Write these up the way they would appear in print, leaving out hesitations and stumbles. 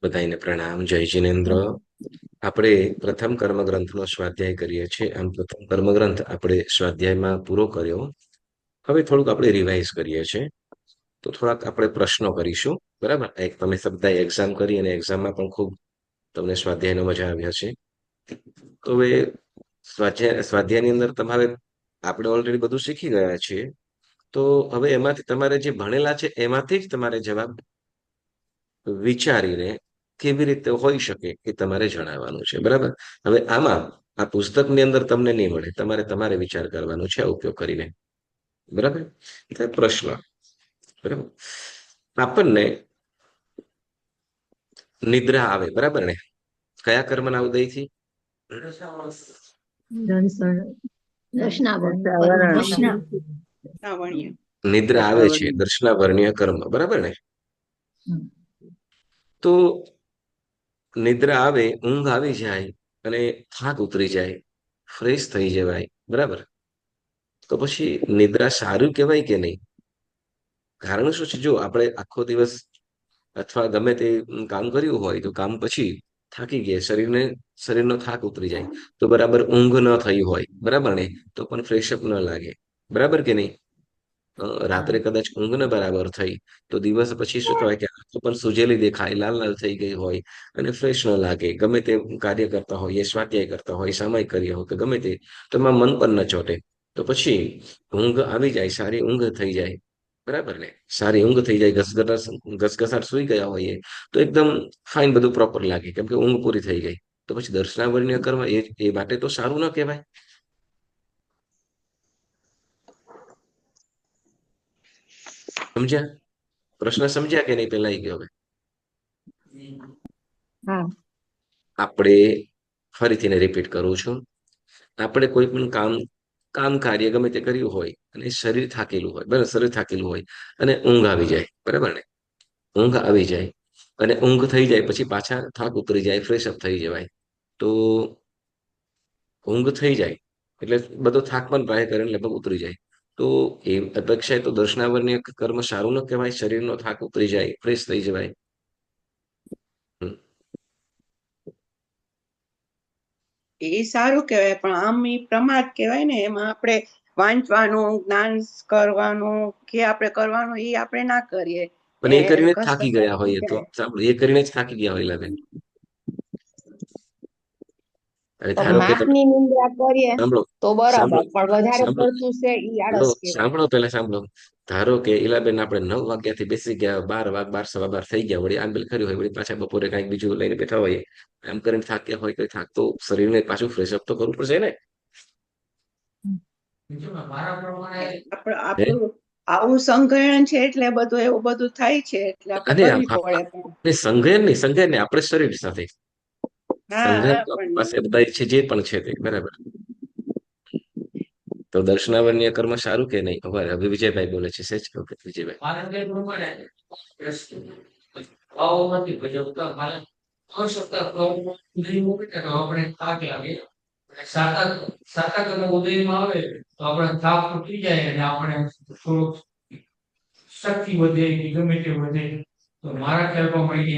બધાને પ્રણામ. જય જિનેન્દ્ર. આપણે પ્રથમ કર્મગ્રંથનો સ્વાધ્યાય કરીએ છીએ. આમ પ્રથમ કર્મગ્રંથ આપણે સ્વાધ્યાયમાં પૂરો કર્યો. હવે થોડુંક આપણે રિવાઇઝ કરીએ છીએ. તો થોડાક આપણે પ્રશ્નો કરીશું. બરાબર, એક તમે બધા એક્ઝામ કરી અને એક્ઝામમાં પણ ખૂબ તમને સ્વાધ્યાયનો મજા આવ્યો છે. તો હવે સ્વાધ્યાયની અંદર તમારે આપણે ઓલરેડી બધું શીખી ગયા છીએ. તો હવે એમાંથી તમારે જે ભણેલા છે એમાંથી જ તમારે જવાબ વિચારીને કેવી રીતે હોઈ શકે એ તમારે જણાવવાનું છે. બરાબર, હવે આમાં આ પુસ્તકની અંદર તમને નહીં મળે, તમારે વિચાર કરવાનો છે આ ઉપયોગ કરીને. બરાબર, એટલે પ્રશ્ન. બરાબર, આપણને નિદ્રા આવે, બરાબર ને? કયા કર્મના ઉદયથી? નિદ્રા આવે છે દર્શનાવર્ણ્ય કર્મ, બરાબર ને? તો નિદ્રા આવે, ઊંઘ આવી જાય અને થાક ઉતરી જાય, ફ્રેશ થઈ જવાય, બરાબર? તો પછી નિદ્રા સારું કહેવાય કે નહીં? કારણ શું છે? જો આપણે આખો દિવસ અથવા ગમે તે કામ કર્યું હોય તો કામ પછી થાકી ગયા, શરીરનો થાક ઉતરી જાય, તો બરાબર ઊંઘ ન થઈ હોય, બરાબર ને, તો પણ ફ્રેશઅપ ન લાગે, બરાબર કે નહીં? રાત્રે કદાચ ઊંઘ ન બરાબર થઈ તો દિવસ પછી શું કહેવાય કે આંખો પણ સુજેલી દેખાય, લાલ લાલ થઈ ગઈ હોય અને ફ્રેશ ન લાગે. ગમે તે કાર્ય કરતા હોય, સ્વાધ્યાય કરતા હોય, સામાયિક કાર્ય હોય કે ગમે તે, તો એમાં મન પણ ન ચોટે. તો પછી ઊંઘ આવી જાય, સારી ઊંઘ થઈ જાય, બરાબર ને? સારી ઊંઘ થઈ જાય, ઘસઘસાટ સુઈ ગયા હોઈએ તો એકદમ ફાઇન, બધું પ્રોપર લાગે, કેમ કે ઊંઘ પૂરી થઈ ગઈ. તો પછી દર્શનાવર્ણ્ય કર્મ એ માટે તો સારું ન કહેવાય. સમજ્યા? પ્રશ્ન સમજ્યા કે નહીં? પેલા ગયો હવે આપણે ફરીથી રિપીટ કરું છું. આપણે કોઈ પણ કામ કાર્ય ગમે તે કર્યું હોય અને શરીર થાકેલું હોય, બરાબર, શરીર થાકેલું હોય અને ઊંઘ આવી જાય, બરાબર ને? ઊંઘ આવી જાય અને ઊંઘ થઈ જાય પછી પાછા થાક ઉતરી જાય, ફ્રેશ અપ થઈ જવાય. તો ઊંઘ થઈ જાય એટલે બધો થાક પણ પ્રાય કરીને લગભગ ઉતરી જાય. તો એ અપેક્ષાએ તો દર્શનાવર્ણ્ય કર્મ સારું ન કહેવાય? શરીરનો થાક ઉતરી જાય, ફ્રેશ થઈ જવાય. એ સારું કહેવાય, પણ આમ એ પ્રમાદ કહેવાય ને. એમાં આપણે વાંચવાનું, જ્ઞાન કરવાનું કે આપણે કરવાનું એ આપણે ના કરીએ. પણ એ કરીને થાકી ગયા હોઈએ તો સાંભળો, એ કરીને જ થાકી ગયા હોય લાગે. માપની નિંદ્રા કરીએ તો બરાબર, પણ વધારે પડતું છે ઈ આળસ કહેવાય. સાંભળો, પેલા સાંભળો. ધારો કે ઈલાબેન આપણે 9 વાગ્યાથી બેસી ગયા, 12 સવા 12 થઈ ગયા, વળી આંબેલ કરી હોય, વળી પાછા બપોરે કઈક બીજું લઈને બેઠા હોઈએ, એમ કરીને થાક્યા હોય, કઈ થાક તો શરીરને પાછું ફ્રેશ અપ તો કરવું પડશે ને. આવું સંગ્રહણ છે એટલે બધું એવું બધું થાય છે, એટલે આપણે કરવી પડે. સંગ્રહણ નહીં, આપણે શરીર સાથે પાસે બધા છે જે પણ છે તે, બરાબર. તો દર્શનાવર્ણ્ય કર્મ સારું કે નહીં? હવે વિજયભાઈ બોલે છે, સેજ કહો કે વિજયભાઈ. ઉદયમાં આવે તો આપણે થાક તૂટી જાય અને આપણે થોડુંક શક્તિ વધે કે ગમે તે વધે. તો મારા ખ્યાલ પ્રમાણે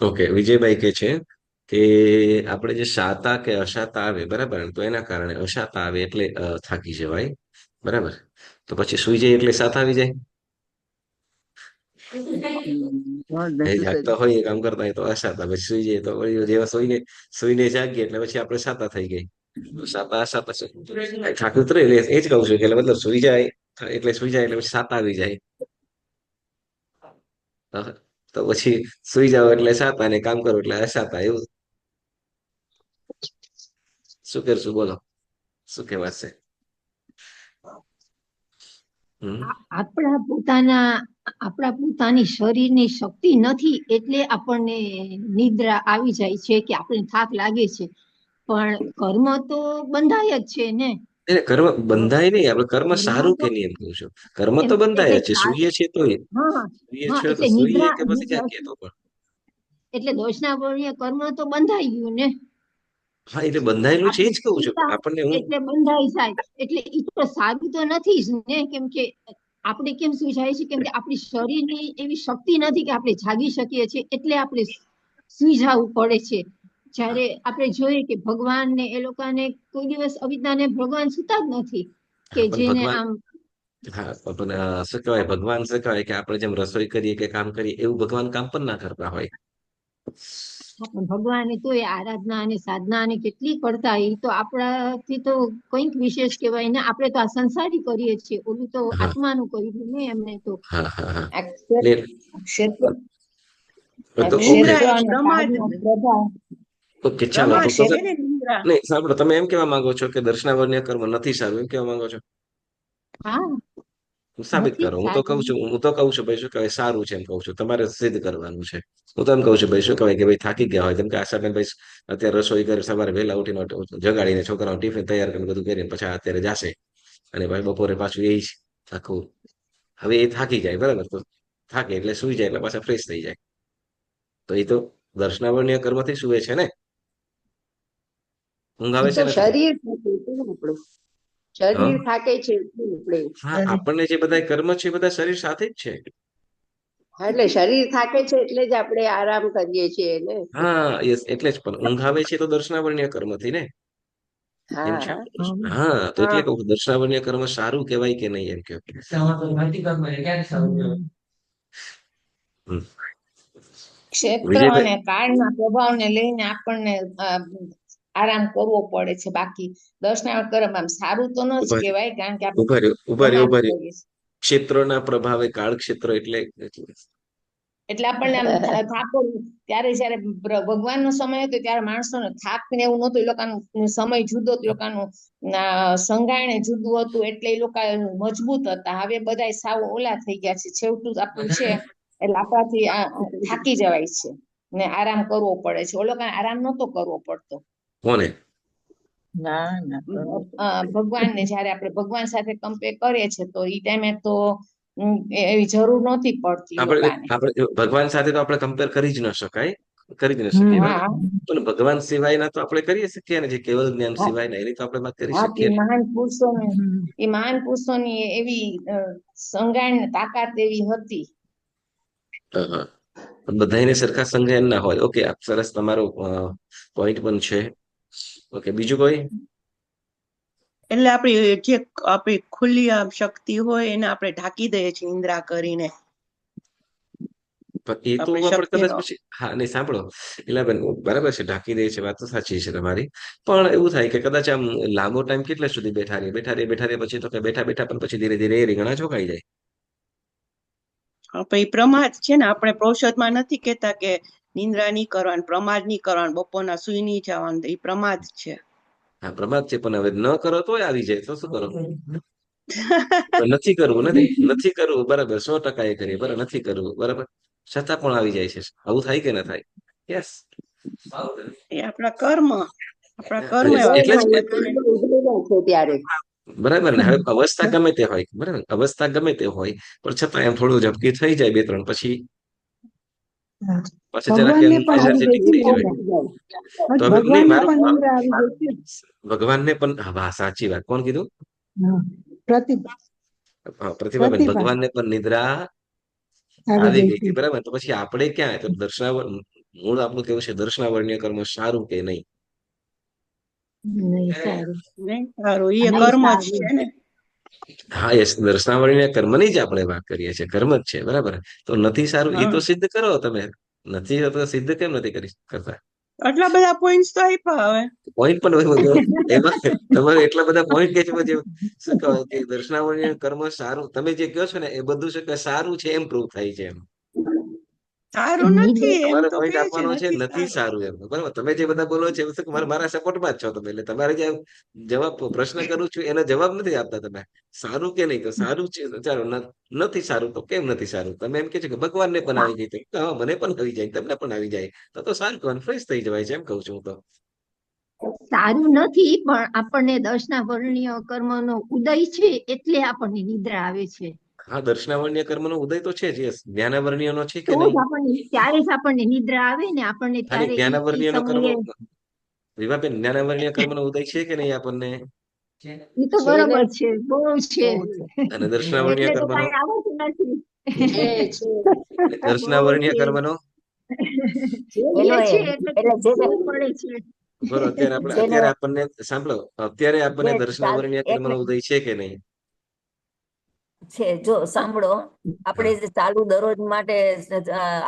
ઓકે, વિજયભાઈ કે છે કે આપણે જે શાતા કે અશાતા આવે, બરાબર, તો એના કારણે અશાતા આવે એટલે થાકી જવાય, બરાબર. તો પછી સુઈ જાય એટલે સાત આવી જાય. જાગતા હોય, કામ કરતા હોય તો અશાતા, પછી સુઈ જાય તો જેવા સુઈને જાગીએ એટલે પછી આપણે સાતા થઈ ગઈ. સાતા અશાતા થાક ઉતરે એટલે એ જ કહું છું કે મતલબ સુઈ જાય એટલે પછી સાત આવી જાય. તો પછી સુઈ જાવ એટલે સાતા ને કામ કરો એટલે અશાતા, એવું. શું કરશું બોલો, શું કહેવાશે? આપણા પોતાની શરીરની શક્તિ નથી એટલે આપણને નિદ્રા આવી જાય છે કે આપણને થાક લાગે છે, પણ કર્મ તો બંધાય જ છે ને. કર્મ બંધાય નહીં, આપણે કર્મ સારું કે નહીં એમ કહું છું. કર્મ તો બંધાય છે, સુઈએ છીએ તો સુઈએ કે પછી જાગીએ તો પણ. એટલે દર્શનાવર્ણ્ય કર્મ તો બંધાઈ ગયું ને. હા, એટલે બંધાયેલું છે, એ જ કહું છું આપણને. એટલે બંધાઈ જાય એટલે એ તો સારું તો નથી જ ને, કેમ કે આપણે કેમ સુઈ જાય છે? કેમ કે આપણી શરીરની એવી શક્તિ નથી કે આપણે જાગી શકીએ છીએ, એટલે આપણે સુઈ જવું પડે છે. જ્યારે આપણે જોઈએ કે ભગવાન ને એ લોકોને કોઈ દિવસ અવિદ્યાને ભગવાન સુતા જ નથી, કે હા, પણ જેને ભગવાન આમ હા પણ શું કહેવાય ભગવાન શું કહેવાય કે આપણે જેમ રસોઈ કરીએ કે કામ કરીએ એવું ભગવાન કામ પણ ના કરતા હોય. ભગવાને તો એ આરાધના અને સાધના અને કેટલી કરતા, એ તો આપણાથી તો કંઈક વિશેષ કહેવાય ને. આપણે તો આ સંસારી કરીએ છીએ, ઓલું તો હા આત્માનું કર્યું ને એમને તો. હા હા હા આ ક્ષેત્ર એટલે ક્ષેત્ર તો ઓકે નિંદ્રા ક્ષેત્ર એ અને પ્રમાદ કાળનો પ્રભાવ ઓકે ચાલો પ્રમાદ તો ક્ષેત્ર છે ને નિંદ્રા. નહીં સાંભળો તમે એમ કહેવા માંગો છો કે દર્શનાવર્ણ્ય કર્મ નથી સારું એમ કહેવા માંગો છો? હા, સાબિત નથી કરો. જ હું તો કહું સારું. છું હું તો કહું છું ભાઈ શું કહેવાય સારું છે એમ કહું છું, તમારે સિદ્ધ કરવાનું છે. હું તો એમ કહું છું ભાઈ શું કહેવાય કે ભાઈ થાકી ગયા હોય, જેમ કે આશાબેન ભાઈ અત્યારે રસોઈ કરે, સવારે વહેલા ઉઠીને જગાડીને છોકરાઓ ટિફિન તૈયાર કરીને બધું કરીને પછી અત્યારે જાશે, અને ભાઈ બપોરે પાછું એ જ આખું. હવે એ થાકી જાય બરાબર, તો થાકે એટલે સુઈ જાય એટલે પાછા ફ્રેશ થઈ જાય. તો એ તો દર્શનાવર્ણ્ય કર્મથી સુવે છે ને, ઊંઘ આવે એ છે તો નથી? શરીર થાકે છે ને આપણું, હા શરીર થાકે છે એટલું આપણે હા આપણને જે બધા કર્મ છે એ બધા શરીર સાથે જ છે. હા, એટલે શરીર થાકે છે એટલે જ આપણે આરામ કરીએ છીએ ને. હા યસ, એટલે જ. પણ ઊંઘ આવે છે તો દર્શનાવર્ણ્ય કર્મથી ને, એમ હા છે. હા હા તો હા એટલે કહું દર્શનાવર્ણ્ય કર્મ સારું કહેવાય કે નહીં એમ કહો. તમારે તો નથી કરવું એટલે ક્યારે સારું કહેવાય? હમ. ક્ષેત્ર વિજયભાઈ અને કાળના પ્રભાવને લઈને આપણને આરામ કરવો પડે છે. બાકી દર્શના કર્મ આમ સારું તો ન જ ઉભા કહેવાય, કારણ કે આપણે ઉભા રહ્યો ઉભા રહ્યો પ્રમાદ ઉભા રહ્યો કરીએ છીએ. ક્ષેત્રોના પ્રભાવે કાળ ક્ષેત્ર એટલે એટલે આપણને આમ થાક ત્યારે જયારે ભગવાનનો સમય હતો ત્યારે માણસોને થાક ને એવું નહોતું, એ લોકોનો સમય જુદો હતો, એ લોકોનું સંગાયણે જુદું હતું, એટલે એ લોકો મજબૂત હતા. હવે બધા સાવ ઓલા થઈ ગયા છે, છેવટું આપણું છે એટલે આપણાથી થાકી જવાય છે ને આરામ કરવો પડે છે. ઓ લોકોને આરામ નહોતો કરવો પડતો. કોને? ના ના ભગવાનને જયારે આપણે ભગવાન સાથે કમ્પેર કરીએ છીએ તો એ ટાઈમે તો એવી જરૂર નહોતી પડતી એ આપણે લોકોને. આપણે ભગવાન સાથે તો આપણે કમ્પેર કરી જ ન શકાય, કરી જ ન શકીએ બરાબર. હા પણ ભગવાન સિવાયના તો આપણે કરી શકીએ ને, જે કેવલ જ્ઞાન હા સિવાયના એની તો આપણે વાત કરી હા, શકીએ ને. એ મહાન પુરુષોની એવી સંગાયણ તાકાત એવી હતી. હા હા. પણ બધાયને સરખા સંજ્ઞાન ના હોય. ઓકે સરસ, તમારો પોઈન્ટ પણ છે. ઓકે બીજું કોઈ? એટલે આપણી ખુલ્લી આમ શક્તિ હોય એને આપણે ઢાંકી દઈએ છીએ નિંદ્રા કરીને. પણ એ તો આપણી આપણે કદાચ શક્તિનો. પછી હા નહીં સાંભળો, એટલે બેન બરાબર છે ઢાંકી દે છે, વાત તો સાચી છે તમારી. પણ એવું થાય કે કદાચ આમ લાંબો ટાઈમ કેટલા સુધી બેઠા રહીએ પછી તો કે બેઠા બેઠા પણ પછી ધીરે ધીરે એ રીંગણા ચોકાઈ જાય. એ પ્રમાદ છે ને. આપણે પ્રોષદમાં નથી કેતા કે નિંદ્રા નહીં કરવાનું, પ્રમાદ નહીં કરવાનું, બપોરના સુઈ નહીં જવાનું. એ પ્રમાદ છે. હા પ્રમાદ છે, પણ હવે ન કરો તોય આવી જાય તો શું કરો? નથી કરવું, નથી કરવું બરાબર, 100% એ કરીએ બરાબર, નથી કરવું બરાબર, છતાં પણ આવી જાય છે. આવું થાય કે ના થાય? યસ. એ આપણા કર્મ એવા એટલે છે. જ બધાને છે ત્યારે બરાબર ને. હવે અવસ્થા ગમે તે હોય બરાબર, અવસ્થા ગમે તે હોય પણ છતાં એમ થોડું ઝપકી થઈ જાય બે ત્રણ પછી પછી જરાક ભગવાનને પણ આવી એનર્જેટિક ગઈ થઈ છે જાય. નિંદ્રા. તો હવે નહીં ભગવાનને મારું પણ નિંદ્રા આવી ગઈ છે. ભગવાનને પણ વાહ સાચી વાત, કોણ કીધું? હા. પ્રતિભા પ્રતિભાબેન, પ્રતિભા ભગવાનને પણ નિદ્રા આવી આવી ગઈ ગઈ છે. હતી બરાબર. તો પછી આપણે ક્યાં તો મૂળ આપણું કેવું છે દર્શનાવર્ણ્ય કર્મ સારું કે નહીં? નહીં સારું. નહીં સારું. એ નહીં કર્મ જ સારું. છે ને. હા યસ, દર્શનાવર્ણ્ય કર્મની જ આપણે વાત કરીએ છીએ, કર્મ જ છે બરાબર. તો નથી સારું એ હા, તો સિદ્ધ કરો તમે. નથી તો સિદ્ધ કેમ નથી કરી કરતા? આટલા બધા પોઈન્ટ્સ તો આપ્યા હવે. પોઈન્ટ પણ એમાં તમારે એટલા બધા પોઈન્ટ કે છે પછી શું કહેવાય કે દર્શનાવર્ણ્ય કર્મ સારું તમે જે કહો છો ને એ બધું છે કે સારું છે એમ પ્રૂવ થાય છે એમ. સારું નથી એમ તમારે તો પોઈન્ટ કહે છે, આપવાનો છે નથી નથી સારું. સારું એમ બરાબર. તમે જે બધા બોલો છો મારા સપોર્ટમાં જ છો તમે, એટલે તમારે જે જવાબ પ્રશ્ન કરું છું એનો જવાબ નથી આપતા તમે. સારું કે નહીં, તો સારું છે ચાલો, નથી સારું તો કેમ નથી સારું? તમે એમ કે છો કે ભગવાનને પણ આવી ગઈ તો હા મને પણ આવી જાય, તમને પણ આવી જાય તો સારું કહેવાનું, ફ્રેશ થઈ જવાય છે એમ કહું છું હું તો. સારું નથી, પણ આપણને દર્શનાવર્ણ્ય કર્મનો ઉદય છે એટલે આપણને નિદ્રા આવે છે. હા દર્શનાવર્ણ્ય કર્મનો ઉદય તો છે જ, યસ. જ્ઞાનાવર્ણ્યનો છે કે તો નહીં? જ આપણને ત્યારે જ આપણને નિદ્રા આવે ને. આપણને ખાલી ત્યારે ઈ જ્ઞાનાવર્ણ્યનો કર્મ, સમયે વિભાબેન જ્ઞાનાવર્ણ્ય કર્મનો ઉદય છે કે નહીં આપણને? ઈ તો છે ને બરોબર છે, બહુ છે. બહુ અને દર્શનાવર્ણ્ય એટલે તો કર્મનો, કઈ આવતું નથી. છે દર્શનાવર્ણ્ય કર્મનો જોઈએ એનો છીએ એટલે એટલે જેને શું પડે છે. બરોબર, અત્યારે જેને આપણને સાંભળો, અત્યારે આપણને જે દર્શનાવરણીય એક કર્મનો ઉદય છે કે નહીં? છે, જો સાંભળો, આપણે જે ચાલુ દરરોજ માટે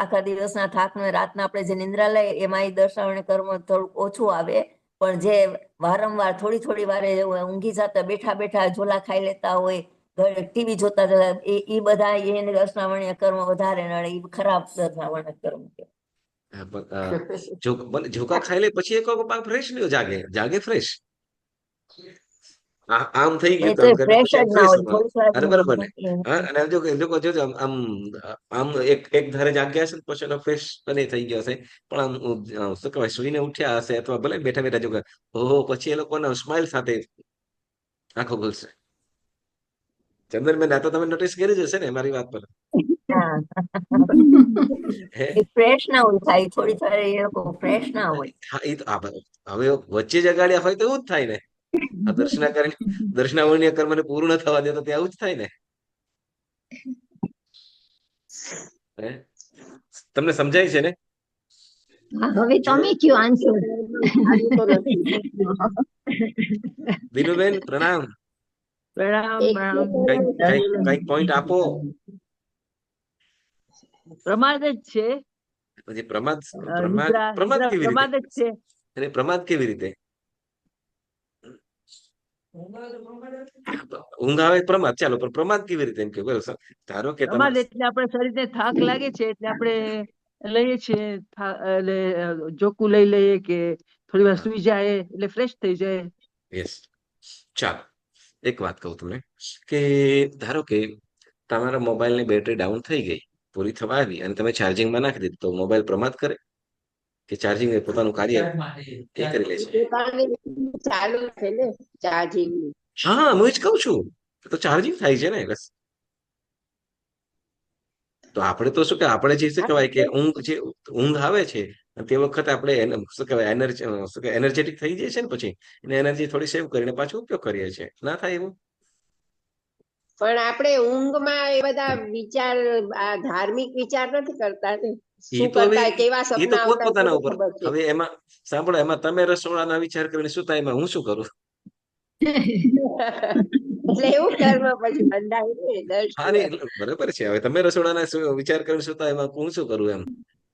આખા દિવસના થાક ને રાતના આપણે જે નિંદ્રા લઈએ એમાં એ દર્શાવણી કર્મ થોડુંક ઓછું આવે, પણ જે વારંવાર થોડી થોડી વારે ઊંઘી જતા બેઠા બેઠા ઝોલા ખાઈ લેતા હોય, ટીવી જોતા જતા, એ બધા એને દર્શનાવણીય કર્મ વધારે નડે, એ ખરાબ દર્શનાવણીય કર્મ કહેવાય. હા, પણ ઝોકા ખાઈ લે પછી એક ફ્રેશ નહીં જાગે ફ્રેશ. આમ થઈ એ ગયું તો કામ કરીને ફ્રેશ પછી જ આમ ના ફ્રેશ હોય, થોડીક વાર અરે બરાબર ને? હા, અને જો લોકો જોજો આમ આમ એક ધારે જાગ્યા હશે ને પછી એનો ફ્રેશ બને થઈ ગયો હશે, પણ આમ શું કહેવાય, સુઈને ઉઠ્યા હશે અથવા ભલે બેઠા બેઠા જો ઓહો, પછી એ લોકોને સ્માઇલ સાથે આંખો ખુલશે. ચંદનબેન, આ તો તમે નોટિસ કરી જ હશે ને મારી વાત પર? હે? એ ફ્રેશ ના હોય, થાય થોડી વાર એ લોકો ફ્રેશ ના હોય. હા, એ તો હવે વચ્ચે જગાડ્યા હોય તો એવું જ થાય ને. આ દર્શનાવરણીય કર્મને પૂર્ણ થવા દે તો ત્યાં આવું જ થાય ને. હે? તમને સમજાય છે ને? હા, હવે તમે કયો આન્સર. સારું તો નથી. દિનુબેન, પ્રણામ. પ્રણામ એક પ્રણામ. કઈક પોઈન્ટ આપો. પ્રમાદ જ છે. પછી પ્રમાદ નિદ્રા પ્રમાદ નિદ્રા કેવી રીતે? પ્રમાદ જ છે. અને પ્રમાદ કેવી રીતે? ઊંઘ આવે પ્રમાદ, ચાલો, પણ પ્રમાદ કેવી રીતે? એમ કે ધારો કે પ્રમાદ એટલે આપણે શરીરને થાક લાગે છે એટલે આપણે લઈએ છીએ, એટલે ચોખ્ખું લઈ લઈએ કે થોડી વાર સુઈ જાય એટલે ફ્રેશ થઈ જાય. યસ, ચાલો, એક વાત કહું તમને કે ધારો કે તમારા મોબાઈલની બેટરી ડાઉન થઈ ગઈ, પૂરી થવા આવી, અને તમે ચાર્જિંગમાં નાખી દીધું, તો મોબાઈલ પ્રમાદ કરે કે ચાર્જિંગ પોતાનું કાર્ય એ કરી લે છે? પોતાની ચાલુ છે ને ચાર્જિંગ. હા, હું જ કઉ છું, તો ચાર્જિંગ થાય છે ને બસ. તો આપણે તો શું કે આપણે જે શું કહેવાય કે ઊંઘ આવે છે, તે વખતે આપણે શું કહેવાય એનર્જેટિક થઈ જાય છે ને, પછી એને એનર્જી થોડી સેવ કરીને પાછો ઉપયોગ કરીએ છીએ. ના થાય એવું? પણ આપણે ઊંઘમાં એ બધા વિચાર, આ ધાર્મિક વિચાર નથી કરતા ને. એ શું તો હવે કરતા હોય, કેવા એ તો સપના આવતા હોય પોતપોતાના થોડી ઉપર. ખબર છે. હવે એમાં સાંભળો, એમાં તમે રસોડાના વિચાર કરીને શું થાય, એમાં હું શું કરું? એટલે એવું કર્મ પછી બંધાય ને હા, નહીં, બરાબર છે. હવે તમે રસોડાના વિચાર કરીને શું થાય, એમાં હું શું કરું? એમ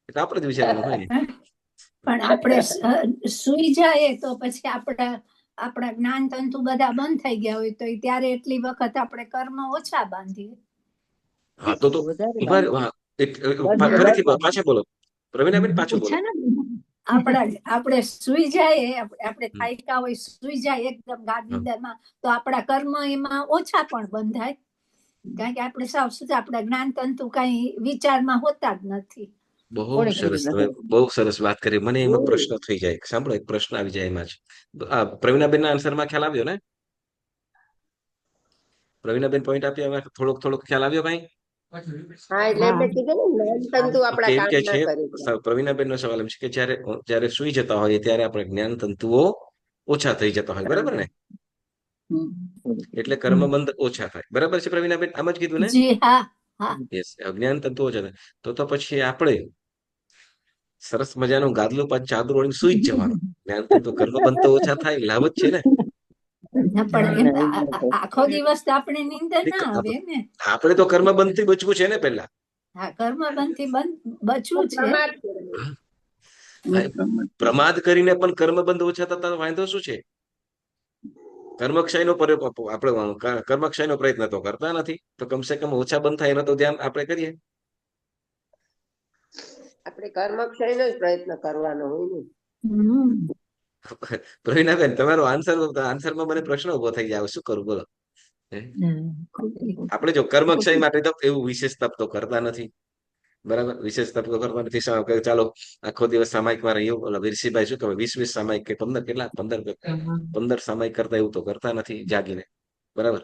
એટલે આપણે જ વિચારવાનું હોય ને. પણ આપણે સુઈ જાય તો પછી આપણા જ્ઞાન તંતુ બધા બંધ થઈ ગયા હોય તો ત્યારે એટલી વખત આપણે કર્મ ઓછા બાંધીએ. હા, તો વધારે હા, ફરીથી પાછા બોલો પ્રવીણાબેન, પાછું બોલો. ઓછા ના આપણે સુઈ જાય, આપણે થાક્યા હોય, સુઈ જાય એકદમ ગાઢ તો આપણા કર્મ એમાં ઓછા પણ બંધાય, કારણ કે આપણે સાવ શું આપણા જ્ઞાન તંતુ કઈ વિચારમાં હોતા જ નથી. બહુ સરસ, તમે બહુ સરસ વાત કરી. મને એમાં પ્રશ્ન થઈ જાય, સાંભળો, એક પ્રશ્ન આવી જાય એમાં જ. પ્રવીણાબેનના આન્સરમાં ખ્યાલ આવ્યો ને? પ્રવીણાબેન પોઈન્ટ આપ્યો, એમાં થોડોક ખ્યાલ આવ્યો કઈ? હા, એટલે એમને કીધું ને જ્ઞાન તંતુ આપણા કેમ કામ કે ના છે, કરે. પ્રવીણાબેનનો સવાલ એમ છે કે જ્યારે સુઈ જતા હોય ત્યારે આપણે જ્ઞાન તંતુઓ ઓછા થઈ જતા હોય, બરાબર ને? એટલે કર્મબંધ ઓછા થાય, બરાબર છે પ્રવીણાબેન? આમ જ કીધું ને? જી હા, હા. યસ, જ્ઞાન તંતુ ઓછા થાય. તો પછી આપણે સરસ મજાનું ગાદલું પાછું ચાદર ઓળીને સુઈ જ જવાનું. જ્ઞાન તંતુ કર્મબંધ તો ઓછા થાય, લાભ જ છે ને. પણ આખો દિવસ તો આપણે નીંદર ના આવે ને. આપણે તો કર્મબંધ થી બચવું છે ને પેલા. હા, કર્મબંધ થી બચવું છે. પ્રમાદ કરીને પણ કર્મબંધ ઓછા થતા વાંધો શું છે? કર્મક્ષયનો આપણે કર્મક્ષયનો પ્રયત્ન તો કરતા નથી, તો કમસે કમ ઓછા બંધ થાય એનો તો ધ્યાન આપણે કરીએ. આપણે કર્મક્ષયનો જ પ્રયત્ન કરવાનો હોય ને. પ્રવીણાબેન, તમારો આન્સરમાં મને પ્રશ્ન ઉભો થઈ જાય, શું કરું બોલો? આપણે જો કર્મક્ષય માટે તો એવું વિશેષ તપ તો કરતા નથી, બરાબર? વિશેષ તપ તો કરતા નથી. ચાલો, આખો દિવસ સામાયિકમાં રહ્યો, વીરસીભાઈ શું કહેવાય, 20 સામાયિક કે 15 કેટલા 15 સામાયિક કરતા એવું તો કરતા નથી જાગીને, બરાબર?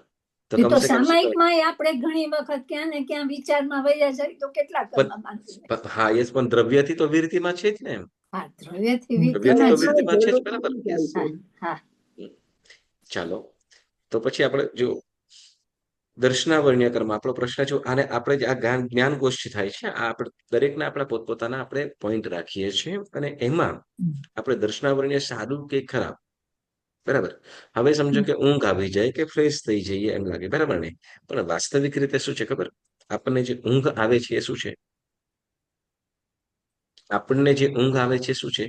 તો એ તો કમસે કમ સામાયિકમાં આપણે ઘણી વખત ક્યાં ને ક્યાં વિચારમાં વયા જાય તો કેટલા કર્મ બાંધીએ. હા, યસ, પણ દ્રવ્યથી તો વીરતીમાં છે જ ને. એમ હા, દ્રવ્યથી દ્રવ્યથી તો વીરતીમાં વીરતીમાં છે જ, છે. બરાબર? યસ. હા. ચાલો, તો પછી આપણે જો દર્શનાવર્ણ્ય કર્મ આપણો પ્રશ્ન છે. અને આપણે જે આ જ્ઞાન ગોષ્ઠી થાય છે, આ આપણે દરેકના આપણા પોતપોતાના આપણે પોઈન્ટ રાખીએ છીએ, અને એમાં આપણે દર્શનાવર્ણ્ય સારું કે ખરાબ, બરાબર. હવે સમજો કે ઊંઘ આવી જાય કે ફ્રેશ થઈ જઈએ એમ લાગે, બરાબર ને? પણ વાસ્તવિક રીતે શું છે ખબર? આપણને જે ઊંઘ આવે છે એ શું છે? આપણને જે ઊંઘ આવે છે શું છે?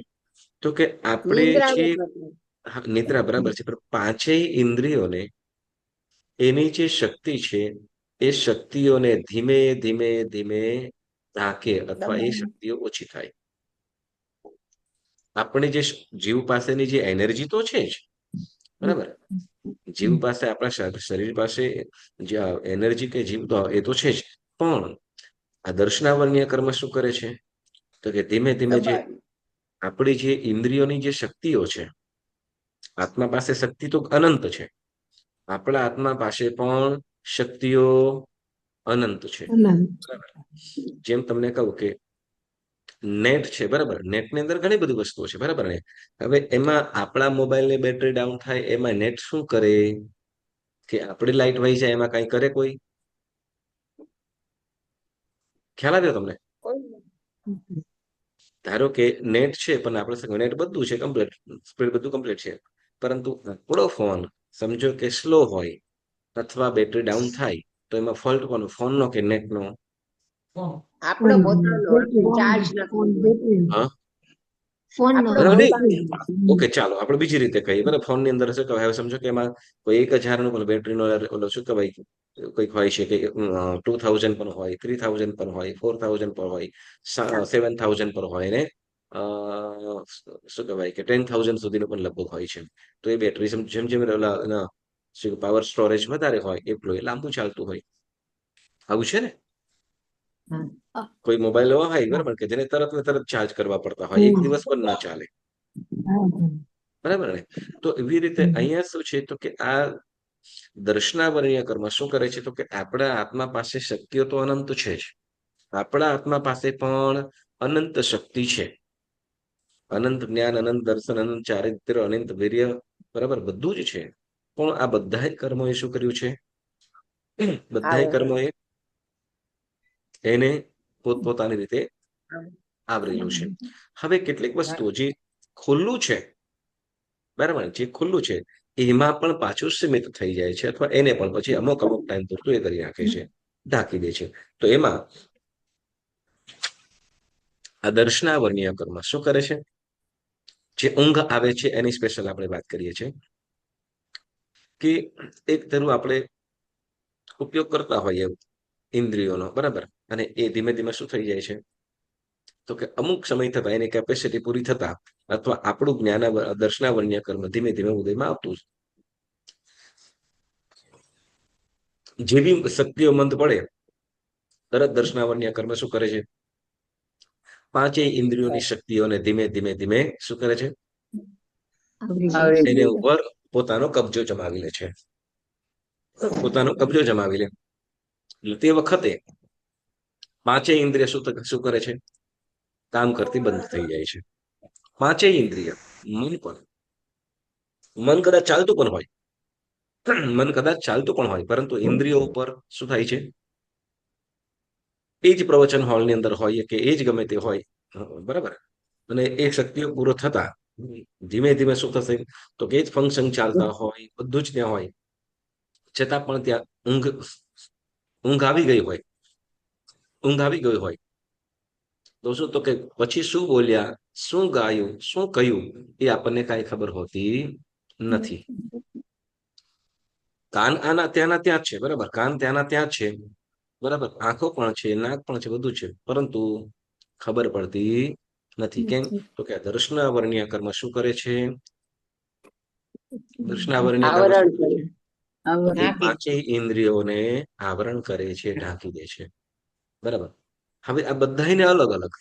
તો કે આપણે નિંદ્રા જે વખત નિદ્રા, બરાબર છે, પણ પાંચેય ઇન્દ્રિયોને એની જે શક્તિ છે એ શક્તિઓને ધીમે ધીમે ધીમે ઢાંકે, અથવા એ શક્તિઓ ઓછી થાય. આપણે જે જીવ પાસેની જે એનર્જી તો છે જ, બરાબર. જીવ પાસે, આપણા શરીર પાસે જે એનર્જી કે જીવ તો એ તો છે જ, પણ આ દર્શનાવર્ણ્ય કર્મ શું કરે છે? તો કે ધીમે ધીમે જે દબાણ. આપણી જે ઇન્દ્રિયોની જે શક્તિઓ છે, આત્મા પાસે શક્તિ તો અનંત છે, આપણા આત્મા પાસે પણ શક્તિઓ અનંત છે, બરાબર. જેમ તમને કહું કે નેટ છે, બરાબર. નેટની અંદર ઘણી બધી વસ્તુઓ છે, બરાબર ને? હવે એમાં આપણા મોબાઈલની બેટરી ડાઉન થાય, એમાં નેટ શું કરે? કે આપણી લાઈટ વહી જાય, એમાં કઈ કરે કોઈ? ખ્યાલ આવ્યો તમને? ધારો કે નેટ છે, પણ આપણે નેટ બધું છે કમ્પ્લીટ, સ્પીડ બધું કમ્પ્લીટ છે, પરંતુ આપણો ફોન સમજો કે સ્લો હોય અથવા બેટરી ડાઉન થાય, તો એમાં ફોલ્ટ કોનો? ફોનનો કે નેટનો? આપણો પોતાનો ચાર્જ નથી. હા, ફોન નો બરાબર. નહીં, પોતાનો. ઓકે, ચાલો આપણે બીજી રીતે કહીએ, બરાબર. ફોનની અંદર શું કહેવાય? હવે સમજો કે એમાં કોઈ 1000 નો પણ બેટરીનો ઓલો શું કહેવાય, કંઈક હોય છે કે 2000 પણ હોય, 3000 પણ હોય, 4000 પર હોય, 7000 પર હોય ને, અ, શું કહેવાય કે 10,000 સુધીનું પણ લગભગ હોય છે. તો એ બેટરી જેમ જેમ ઓલા શું પાવર સ્ટોરેજ વધારે હોય એટલું એ લાંબુ ચાલતું હોય. આવું છે ને? કોઈ મોબાઈલ એવા હોય, બરાબર, કે જેને તરત ને તરત ચાર્જ કરવા પડતા હોય, એક દિવસ પણ ના ચાલે, બરાબર ને? તો એવી રીતે અહીંયા શું છે, તો કે આ દર્શનાવર્ણ્ય કર્મ શું કરે છે? તો કે આપણા આત્મા પાસે શક્તિઓ તો અનંત છે જ, આપણા આત્મા પાસે પણ અનંત શક્તિ છે, અનંત જ્ઞાન, અનંત દર્શન, અનંત ચારિત્ર્ય, અનંત વીર્ય, બરાબર, બધું જ છે. પણ આ બધા કર્મોએ શું કર્યું છે? બધા કર્મોએ એને પોતપોતાની રીતે આવરેલું છે. હવે કેટલીક વસ્તુઓ જે ખુલ્લું છે, બરાબર, જે ખુલ્લું છે એમાં પણ પાછું સીમિત થઈ જાય છે, અથવા એને પણ પછી અમુક ટાઈમ પૂરતું એ કરી નાખે છે, ઢાંકી દે છે. તો એમાં આ દર્શનાવર્ણ્ય કર્મ શું કરે છે? જે ઊંઘ આવે છે એની સ્પેશિયલ આપણે વાત કરીએ છીએ, કે એક ધરું આપણે ઉપયોગ કરતા હોઈએ ઇન્દ્રિયોનો, બરાબર, અને એ ધીમે ધીમે શું થઈ જાય છે? તો કે અમુક સમય થતા એની કેપેસિટી પૂરી થતા, અથવા આપણું જ્ઞાન દર્શનાવર્ણ્ય કર્મ ધીમે ધીમે ઉદયમાં આવતું, જેવી શક્તિઓ મંદ પડે તરત દર્શનાવર્ણ્ય કર્મ શું કરે છે? પાંચેય ઇન્દ્રિયોની શક્તિઓને ધીમે ધીમે ધીમે શું કરે છે? એને ઉપર પોતાનો કબજો જમાવી લે છે, પોતાનો કબજો જમાવી લે. તે વખતે પાંચેય ઇન્દ્રિય શું કરે છે? કામ કરતી બંધ થઈ જાય છે. પાંચેય ઇન્દ્રિય, મન પણ, મન કદાચ ચાલતું પણ હોય, મન કદાચ ચાલતું પણ હોય, પરંતુ ઇન્દ્રિયો ઉપર શું થાય છે? એ જ પ્રવચન હોલની અંદર હોય કે એ જ ગમે તે હોય, બરાબર, અને એ શક્તિઓ પૂરો થતા ધીમે ધીમે શું થશે? તો કે જ ફંક્શન ચાલતા હોય, બધું જ ત્યાં હોય, છતાં પણ ત્યાં ઊંઘ આવી ગઈ હોય, ઊંઘ આવી ગઈ હોય, તો શું? તો કે પછી શું બોલ્યા, શું ગાયું, શું કહ્યું, એ આપણને કાંઈ ખબર હોતી નથી. કાન આના ત્યાંના ત્યાં જ છે, બરાબર, કાન ત્યાંના ત્યાં જ છે, બરાબર, આંખો પણ છે, નાક પણ છે, બધું છે, પરંતુ ખબર પડતી નથી. કેમ? તો કે દર્શનાવર્ણ્ય કર્મ શું કરે છે? દર્શનાવર્ણ્ય કર્મ શું કરે છે? તો કે પાંચેય ઇન્દ્રિયોને આવરણ કરે છે, ઢાંકી દે છે, બરાબર. હવે આ બધાને અલગ અલગ,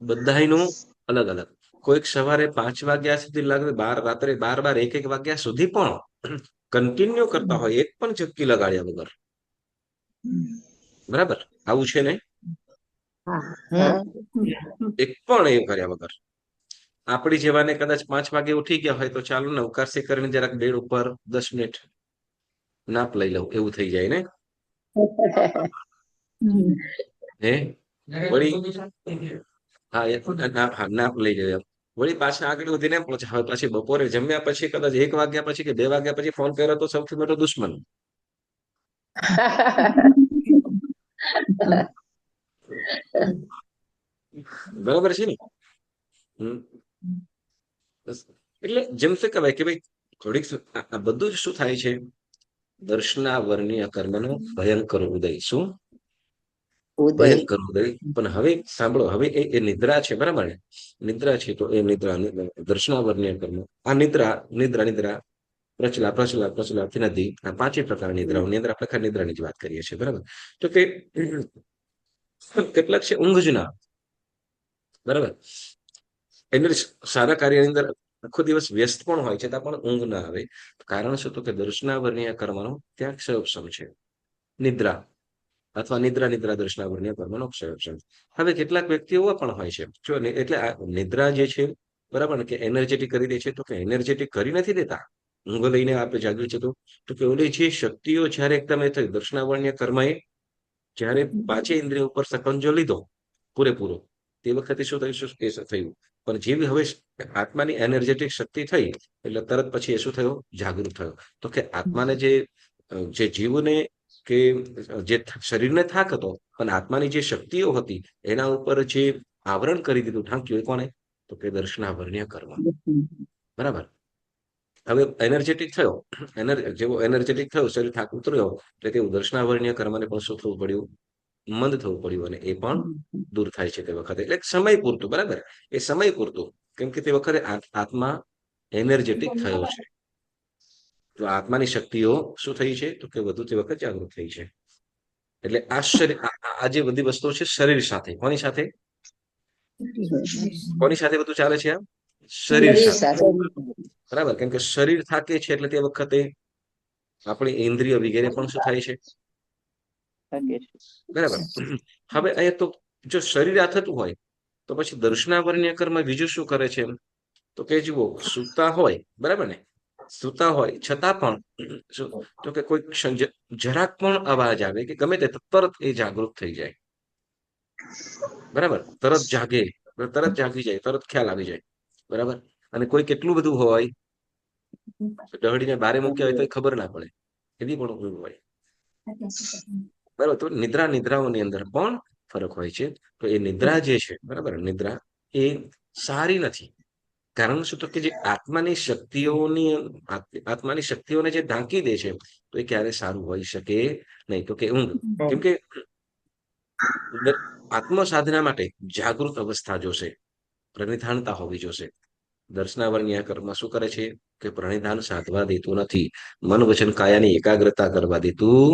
બધાનું અલગ અલગ. કોઈક સવારે 5 વાગ્યા સુધી લાગે, રાત્રે 12 1 વાગ્યા સુધી પણ કન્ટિન્યુ કરતા હોય, એક પણ ઝપકી લગાડ્યા વગર, બરાબર, આવું છે ને? એક પણ એ કર્યા વગર. આપણી જેવાને કદાચ 5 વાગે ઉઠી ગયા હોય તો ચાલો ને અવકાશી કરીને જરાક બેડ ઉપર 10 મિનિટ નાપ લઈ લઉં એવું થઈ જાય ને. હમ. હે નરેશ વળી મોદી સાહેબ, હા નાપ લઈ જાય એમ. વળી પાછા આગળ વધીને એમ પૂછે, હવે પછી બપોરે જમ્યા પછી કદાચ 1 વાગ્યા પછી કે 2 વાગ્યા પછી ફોન કર્યો તો સૌથી મોટો દુશ્મન. બરાબર છે ને. હમ. બસ. એટલે જેમ શું કહેવાય કે ભાઈ થોડીક આ બધું જ શું થાય છે, દર્શનાવર્ણીય કર્મનો ભયંકર ઉદય. શું ઉદય. ભયંકર ઉદય. પણ હવે સાંભળો, હવે એ નિદ્રા છે, બરાબર ને. નિદ્રા છે તો એ નિદ્રા દર્શનાવર્ણીય કર્મ. આ નિદ્રા નિદ્રા નિદ્રા પ્રચલા પ્રચલા પ્રચલાથી નથી. આ 5 પ્રકારની નિદ્રાઓની અંદર આપણે ખાલી નિદ્રાની જ વાત કરીએ છીએ, બરાબર. તો કે કેટલાક છે ઊંઘ જ ના, બરાબર. એટલે સારા કાર્યની અંદર આખો દિવસ વ્યસ્ત પણ હોય છે, ત્યાં પણ ઊંઘ ના આવે. કારણ શું? તો કે દર્શનાવર્ણીય કર્મનો ત્યાં ક્ષયોપશમ છે, નિદ્રા અથવા નિદ્રા નિદ્રા દર્શનાવર્ણીય કર્મનો ક્ષયોપશમ. હવે કેટલાક વ્યક્તિઓ એવા પણ હોય છે, જો એટલે આ નિદ્રા જે છે, બરાબર ને, કે એનર્જેટિક કરી દે છે, તો કે એનર્જેટિક કરી નથી દેતા. ઊંઘ લઈને આપણે જાગ્યું છે તો કે ઓલી જે શક્તિઓ જ્યારે એકદમ એ થઈ દર્શનાવર્ણીય કર્મ એ જ્યારે 5 ઇન્દ્રિયો ઉપર સકંજો લીધો પૂરેપૂરો, તે વખતે શું થયું? એ થયું. પણ જેવી હવે આત્માની એનર્જેટિક શક્તિ થઈ એટલે તરત પછી એ શું થયો? જાગૃત થયો. તો કે આત્માને જે જીવને કે જે શરીરને થાક હતો, પણ આત્માની જે શક્તિઓ હતી એના ઉપર જે આવરણ કરી દીધું, ઢાંક્યું, એ કોને? તો કે દર્શનાવર્ણીય કર્મ. બરાબર. હવે એનર્જેટિક થયો, જેવો એનર્જેટિક થયો, શરીર થાક ઉતર્યો, એટલે તેવું દર્શનાવર્ણીય કર્મને પણ શું થવું પડ્યું? મંદ થવું પડ્યું. અને એ પણ દૂર થાય છે તે વખતે. એટલે સમય પૂરતું, બરાબર. એ સમય પૂરતું. કેમ કે તે વખતે આત્મા એનર્જેટિક થયો છે. તો આત્માની શક્તિઓ શું થઈ છે? તો કે વધુ તે વખત જાગૃત થઈ છે. એટલે આ જે બધી વસ્તુઓ છે શરીર સાથે. કોની સાથે? કોની સાથે બધું ચાલે છે? આ શરીર શરીર સાથે, સાથે. બરાબર. કેમ કે શરીર થાકે છે એટલે તે વખતે આપણી ઇન્દ્રિય વગેરે પણ શું થાય છે? બરાબર. હવે અહીંયા તો જો શરીર આ થતું હોય તો પછી દર્શનાવર્ણીય કર્મ બીજું શું કરે છે? તો કે જુઓ, સૂતા હોય, બરાબર ને, સૂતા હોય છતાં પણ તો કે કોઈ જરાક પણ અવાજ આવે કે ગમે તે તરત એ જાગૃત થઈ જાય, બરાબર. તરત જાગે, તરત જાગી જાય, તરત ખ્યાલ આવી જાય, બરાબર. અને કોઈ કેટલું બધું હોય, ડહડીને બારે મૂક્યા હોય તો ખબર ના પડે, એની પણ ઊંઘ હોય, બરાબર. તો નિદ્રાઓની અંદર પણ ફરક હોય છે. તો એ નિદ્રા જે છે, બરાબર, નિદ્રા એ સારી નથી. કારણ શું? તો કે જે આત્માની શક્તિઓને જે ઢાંકી દે છે, તો એ ક્યારે સારું હોઈ શકે નહીં. તો કે ઊંઘ. કેમ કે આત્મ સાધના માટે જાગૃત અવસ્થા જોશે, પ્રનિધાનતા હોવી જોશે. દર્શનાવર્ણીય કર્મ શું કરે છે? કે પ્રણિધાન સાધવા દેતું નથી, મન વચન કાયાની એકાગ્રતા કરવા દેતું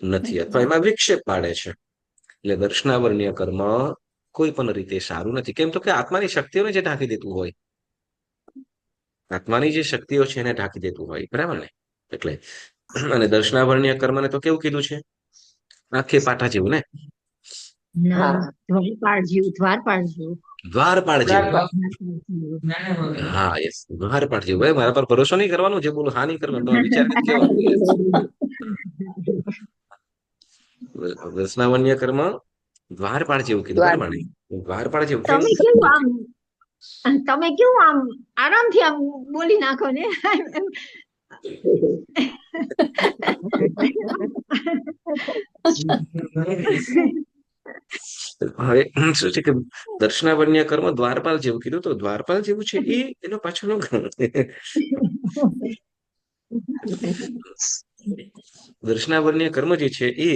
નથી, અથવા એમાં વિક્ષેપ પાડે છે. એટલે દર્શનાવર્ણીય કર્મ કોઈ પણ રીતે સારું નથી. કેમ? તો કે આત્માની શક્તિઓને જે ઢાંકી દેતું હોય, આત્માની જે શક્તિઓ છે એને ઢાંકી દેતું હોય, બરાબર ને. એટલે અને દર્શનાવર્ણીય કર્મને તો કેવું કીધું છે? આંખે પાટા જેવું ને, દ્વારપાળ જેવું, દ્વારપાળ જેવું. દ્વારપાળ જેવું. જ્ઞાનેશ્વર, હા, યસ, દ્વારપાળ જેવું. ભાઈ મારા પર ભરોસો નહીં કરવાનો, જે બોલું હા નહીં કરવાનું, તમારે વિચાર કરી કહેવાનું. દર્શનાવર્ણીય કર્મ દ્વારપાળ જેવું કીધું, બરાબર ને. દ્વારપાળ જેવું કેમ? તમે કેવું આમ આરામથી આમ બોલી નાખો ને. હવે શું છે કે દર્શનાવર્ણીય કર્મ દ્વારપાલ જેવું કીધું, તો દ્વારપાલ જેવું છે એ એનો પાછળનો દર્શનાવર્ણીય કર્મ જે છે એ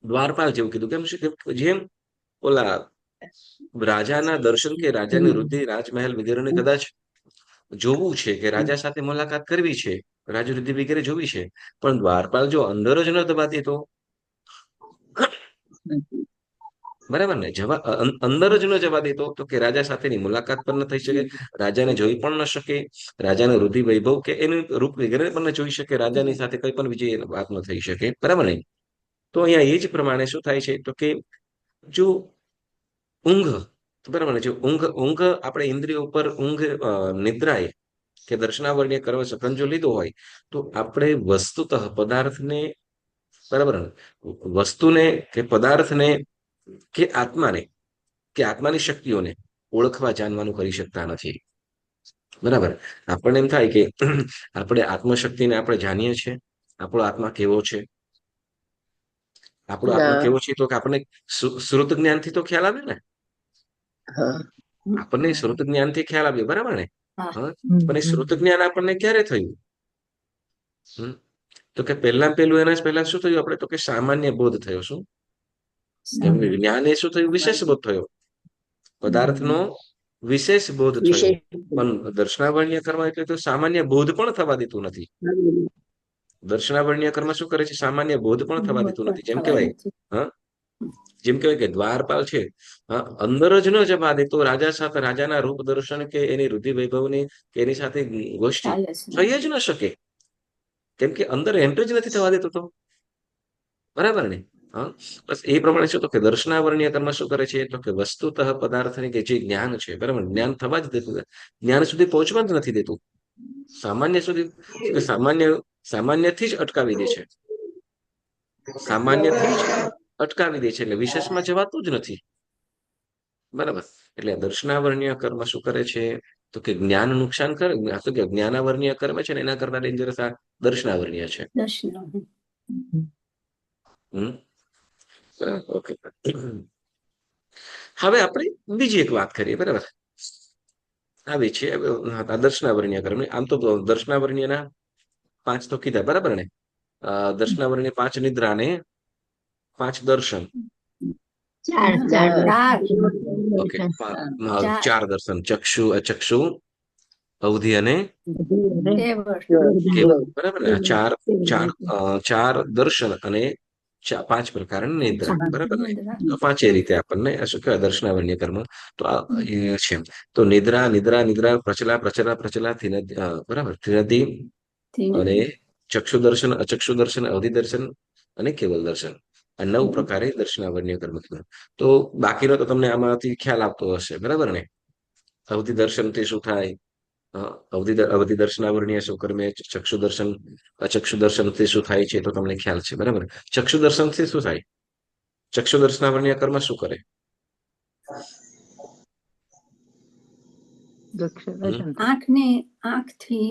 દ્વારપાલ જેવું કીધું. કેમ છે કે જેમ ઓલા રાજાના દર્શન કે રાજાની વૃદ્ધિ, રાજમહેલ વગેરેને કદાચ જોવું છે, કે રાજા સાથે મુલાકાત કરવી છે, રાજવૃદ્ધિ વગેરે જોવી છે, પણ દ્વારપાલ જો અંદર જ ન દબાતી તો, બરાબર ને, અંદર જ ન જવા દેતો તો કે રાજા સાથેની મુલાકાત પણ ન થઈ શકે, રાજાને જોઈ પણ ન શકે, રાજાનો વૃદ્ધિ વૈભવ કે એનું રૂપ વગેરે પણ ન જોઈ શકે, રાજાની સાથે કઈ પણ બીજી વાત ન થઈ શકે, બરાબર ને. તો અહીંયા એ જ પ્રમાણે શું થાય છે? તો કે જો ઊંઘ, બરાબર ને, જો ઊંઘ આપણે ઇન્દ્રિયો ઉપર ઊંઘ નિદ્રાએ કે દર્શનાવર્ણ્ય કર્મ સકન જો લીધો હોય તો આપણે વસ્તુતઃ પદાર્થને, બરાબર ને, વસ્તુને કે પદાર્થને કે આત્માની શક્તિઓને ઓળખવા જાણવાનું કરી શકતા નથી. બરાબર. આપણને એમ થાય કે આપણે આત્મશક્તિને આપણે જાણીએ છીએ, આપણો આત્મા કેવો છે, આપણો આત્મા ના. કેવો છે, તો કે આપણને શ્રુત જ્ઞાનથી તો ખ્યાલ આવે ને, હા. આપણને શ્રુત જ્ઞાનથી ખ્યાલ આવ્યો, બરાબર ને. હા. હા, પણ એ શ્રુત જ્ઞાન આપણને ક્યારે થયું? તો કે પહેલું એના પહેલા શું થયું આપણે? તો કે સામાન્ય બોધ થયો. શું? કેમ કે જ્ઞાન એ શું થયું? વિશેષ બોધ થયો, પદાર્થનો વિશેષ બોધ થયો. વિશેષ પણ દર્શનાવર્ણ્ય કર્મ એટલે તો સામાન્ય બોધ પણ થવા દેતું નથી. દર્શનાવર્ણ્ય કર્મ શું કરે છે? સામાન્ય બોધ પણ થવા દેતું નથી. જેમ કહેવાય, હા, જેમ કહેવાય કે દ્વારપાલ છે, હા, અંદર જ ન જવા દે તો રાજા સાથે રાજાના રૂપ દર્શન કે એની રુધિ વૈભવની કે એની સાથે ગોષ્ઠી થઈ જ ન શકે, કેમ કે અંદર એન્ટર જ નથી થવા દેતો. તો બરાબર ને. હા, બસ એ પ્રમાણે શું, તો કે દર્શનાવર્ણ્ય કર્મ શું કરે છે? તો કે વસ્તુતઃ પદાર્થની કે જે જ્ઞાન છે, બરાબર, જ્ઞાન થવા જ દેતું, જ્ઞાન સુધી પહોંચવા જ નથી દેતું. સામાન્ય સુધી, સામાન્યથી જ અટકાવી દે છે, સામાન્યથી જ અટકાવી દે છે, એટલે વિશેષમાં જવાતું જ નથી. બરાબર. એટલે દર્શનાવર્ણ્ય કર્મ શું કરે છે? તો કે જ્ઞાન નુકસાન કરે. તો કે જ્ઞાનાવર્ણ્ય કર્મ છે ને એના કરતા ડેન્જરસ આ દર્શનાવર્ણ્ય છે. ઓકે. હવે આપણે બીજી એક વાત કરીએ. બરાબર. આવી છે દર્શનાવર્ણ્ય કર્મ. આમ તો દર્શનાવર્ણ્યના 5 તો કીધા, બરાબર ને. દર્શનાવર્ણ્ય 5 નિદ્રા ને 5 દર્શન. ઓકે, 4 દર્શન, ચક્ષુ, અવધિ અને કેવળ. બરાબર ને. ચાર દર્શન અને 5 પ્રકારની નિદ્રા. બરાબર ને. તો 5 રીતે આપણને શું કહેવાય? દર્શનાવર્ણ્ય કર્મ. તો આ છે. તો નિદ્રા પ્રચલા બરાબર, ત્રિનદી અને ચક્ષુ દર્શન, અચક્ષુ દર્શન, અવધિ દર્શન અને કેવલ દર્શન. આ 9 પ્રકારે દર્શનાવર્ણ્ય કર્મ. તો બાકીનો તો તમને આમાંથી ખ્યાલ આવતો હશે, બરાબર ને. અવધિ દર્શનથી શું થાય? અવધિ દર્શનાવર્ણ્ય શું કર્મે? ચક્ષુ દર્શન, અચક્ષુ દર્શનથી શું થાય છે? તો તમને ખ્યાલ છે, બરાબર. ચક્ષુ દર્શનથી શું થાય? ચક્ષુ દર્શનાવર્ણ્ય કર્મ શું કરે? આંખથી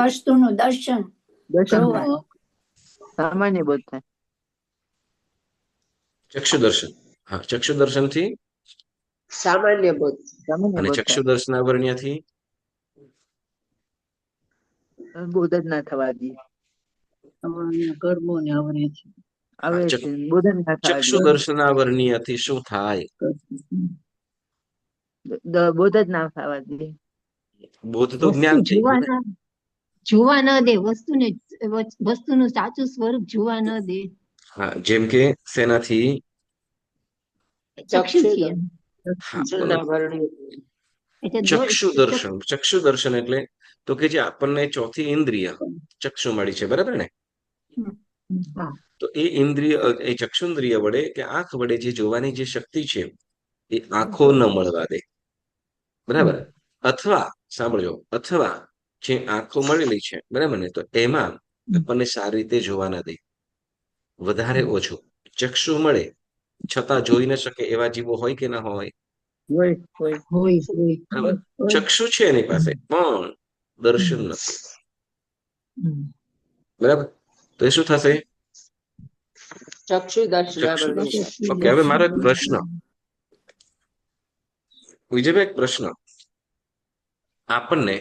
વસ્તુનું દર્શન જોવાનું. સામાન્ય બોધ થાય. ચક્ષુ દર્શન. હા, ચક્ષુ દર્શનથી સામાન્ય બોધ. અને ચક્ષુ દર્શનાવર્ણ્યથી બોધ જ ના થવા દે. કર્મોને આવરે છે. આવે છે, બોધ જ ના થવા ચક્ષુ દે. દર્શનાવર્ણ્યથી શું થાય? બોધ જ ના થવા દે. બોધ તો જ્ઞાન થઈ ગયું ને. જોવા ન દે વસ્તુનું સાચું સ્વરૂપ જોવા ન દે. હા, જેમ કે સેનાથી? ચક્ષુથી. ચક્ષુ દર્શન એટલે તો કે જે આપણને ચોથી ઇન્દ્રિય ચક્ષુ મળી છે, બરાબર ને. તો એ ઇન્દ્રિય, એ ચક્ષુન્દ્રિય વડે કે આંખ વડે જે જોવાની જે શક્તિ છે એ આંખો ન મળવા દે, બરાબર. અથવા સાંભળજો, અથવા જે આંખો મળેલી છે, બરાબર ને, તો એમાં આપણને સારી રીતે જોવા ના દે. વધારે ઓછું ચક્ષુ મળે છતાં જોઈ ન શકે એવા જીવો હોય કે ના હોય? બરાબર. ચક્ષુ છે એની પાસે, પણ દર્શન નથી, બરાબર. તો એ શું થશે? ચક્ષુ દર્શન. ઓકે. હવે મારો એક પ્રશ્ન, વિજયભાઈ, એક પ્રશ્ન. આપણને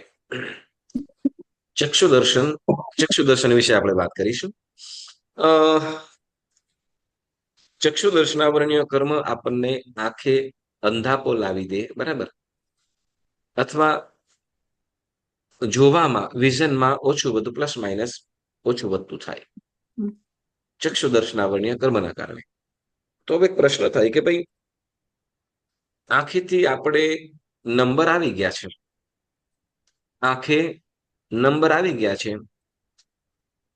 ચક્ષુ દર્શન વિશે આપણે વાત કરીશું. ચક્ષુ દર્શનાવર્ણ્ય કર્મ આપણને આંખે અંધાપો લાવી દે, બરાબર, અથવા જોવામાં, વિઝનમાં ઓછું વધુ, પ્લસ માઇનસ ઓછું વધતું થાય ચક્ષુ દર્શનાવર્ણ્ય કર્મના કારણે. તો હવે એક પ્રશ્ન થાય કે ભાઈ, આંખેથી આપણે નંબર આવી ગયા છે, આંખે નંબર આવી ગયા છે.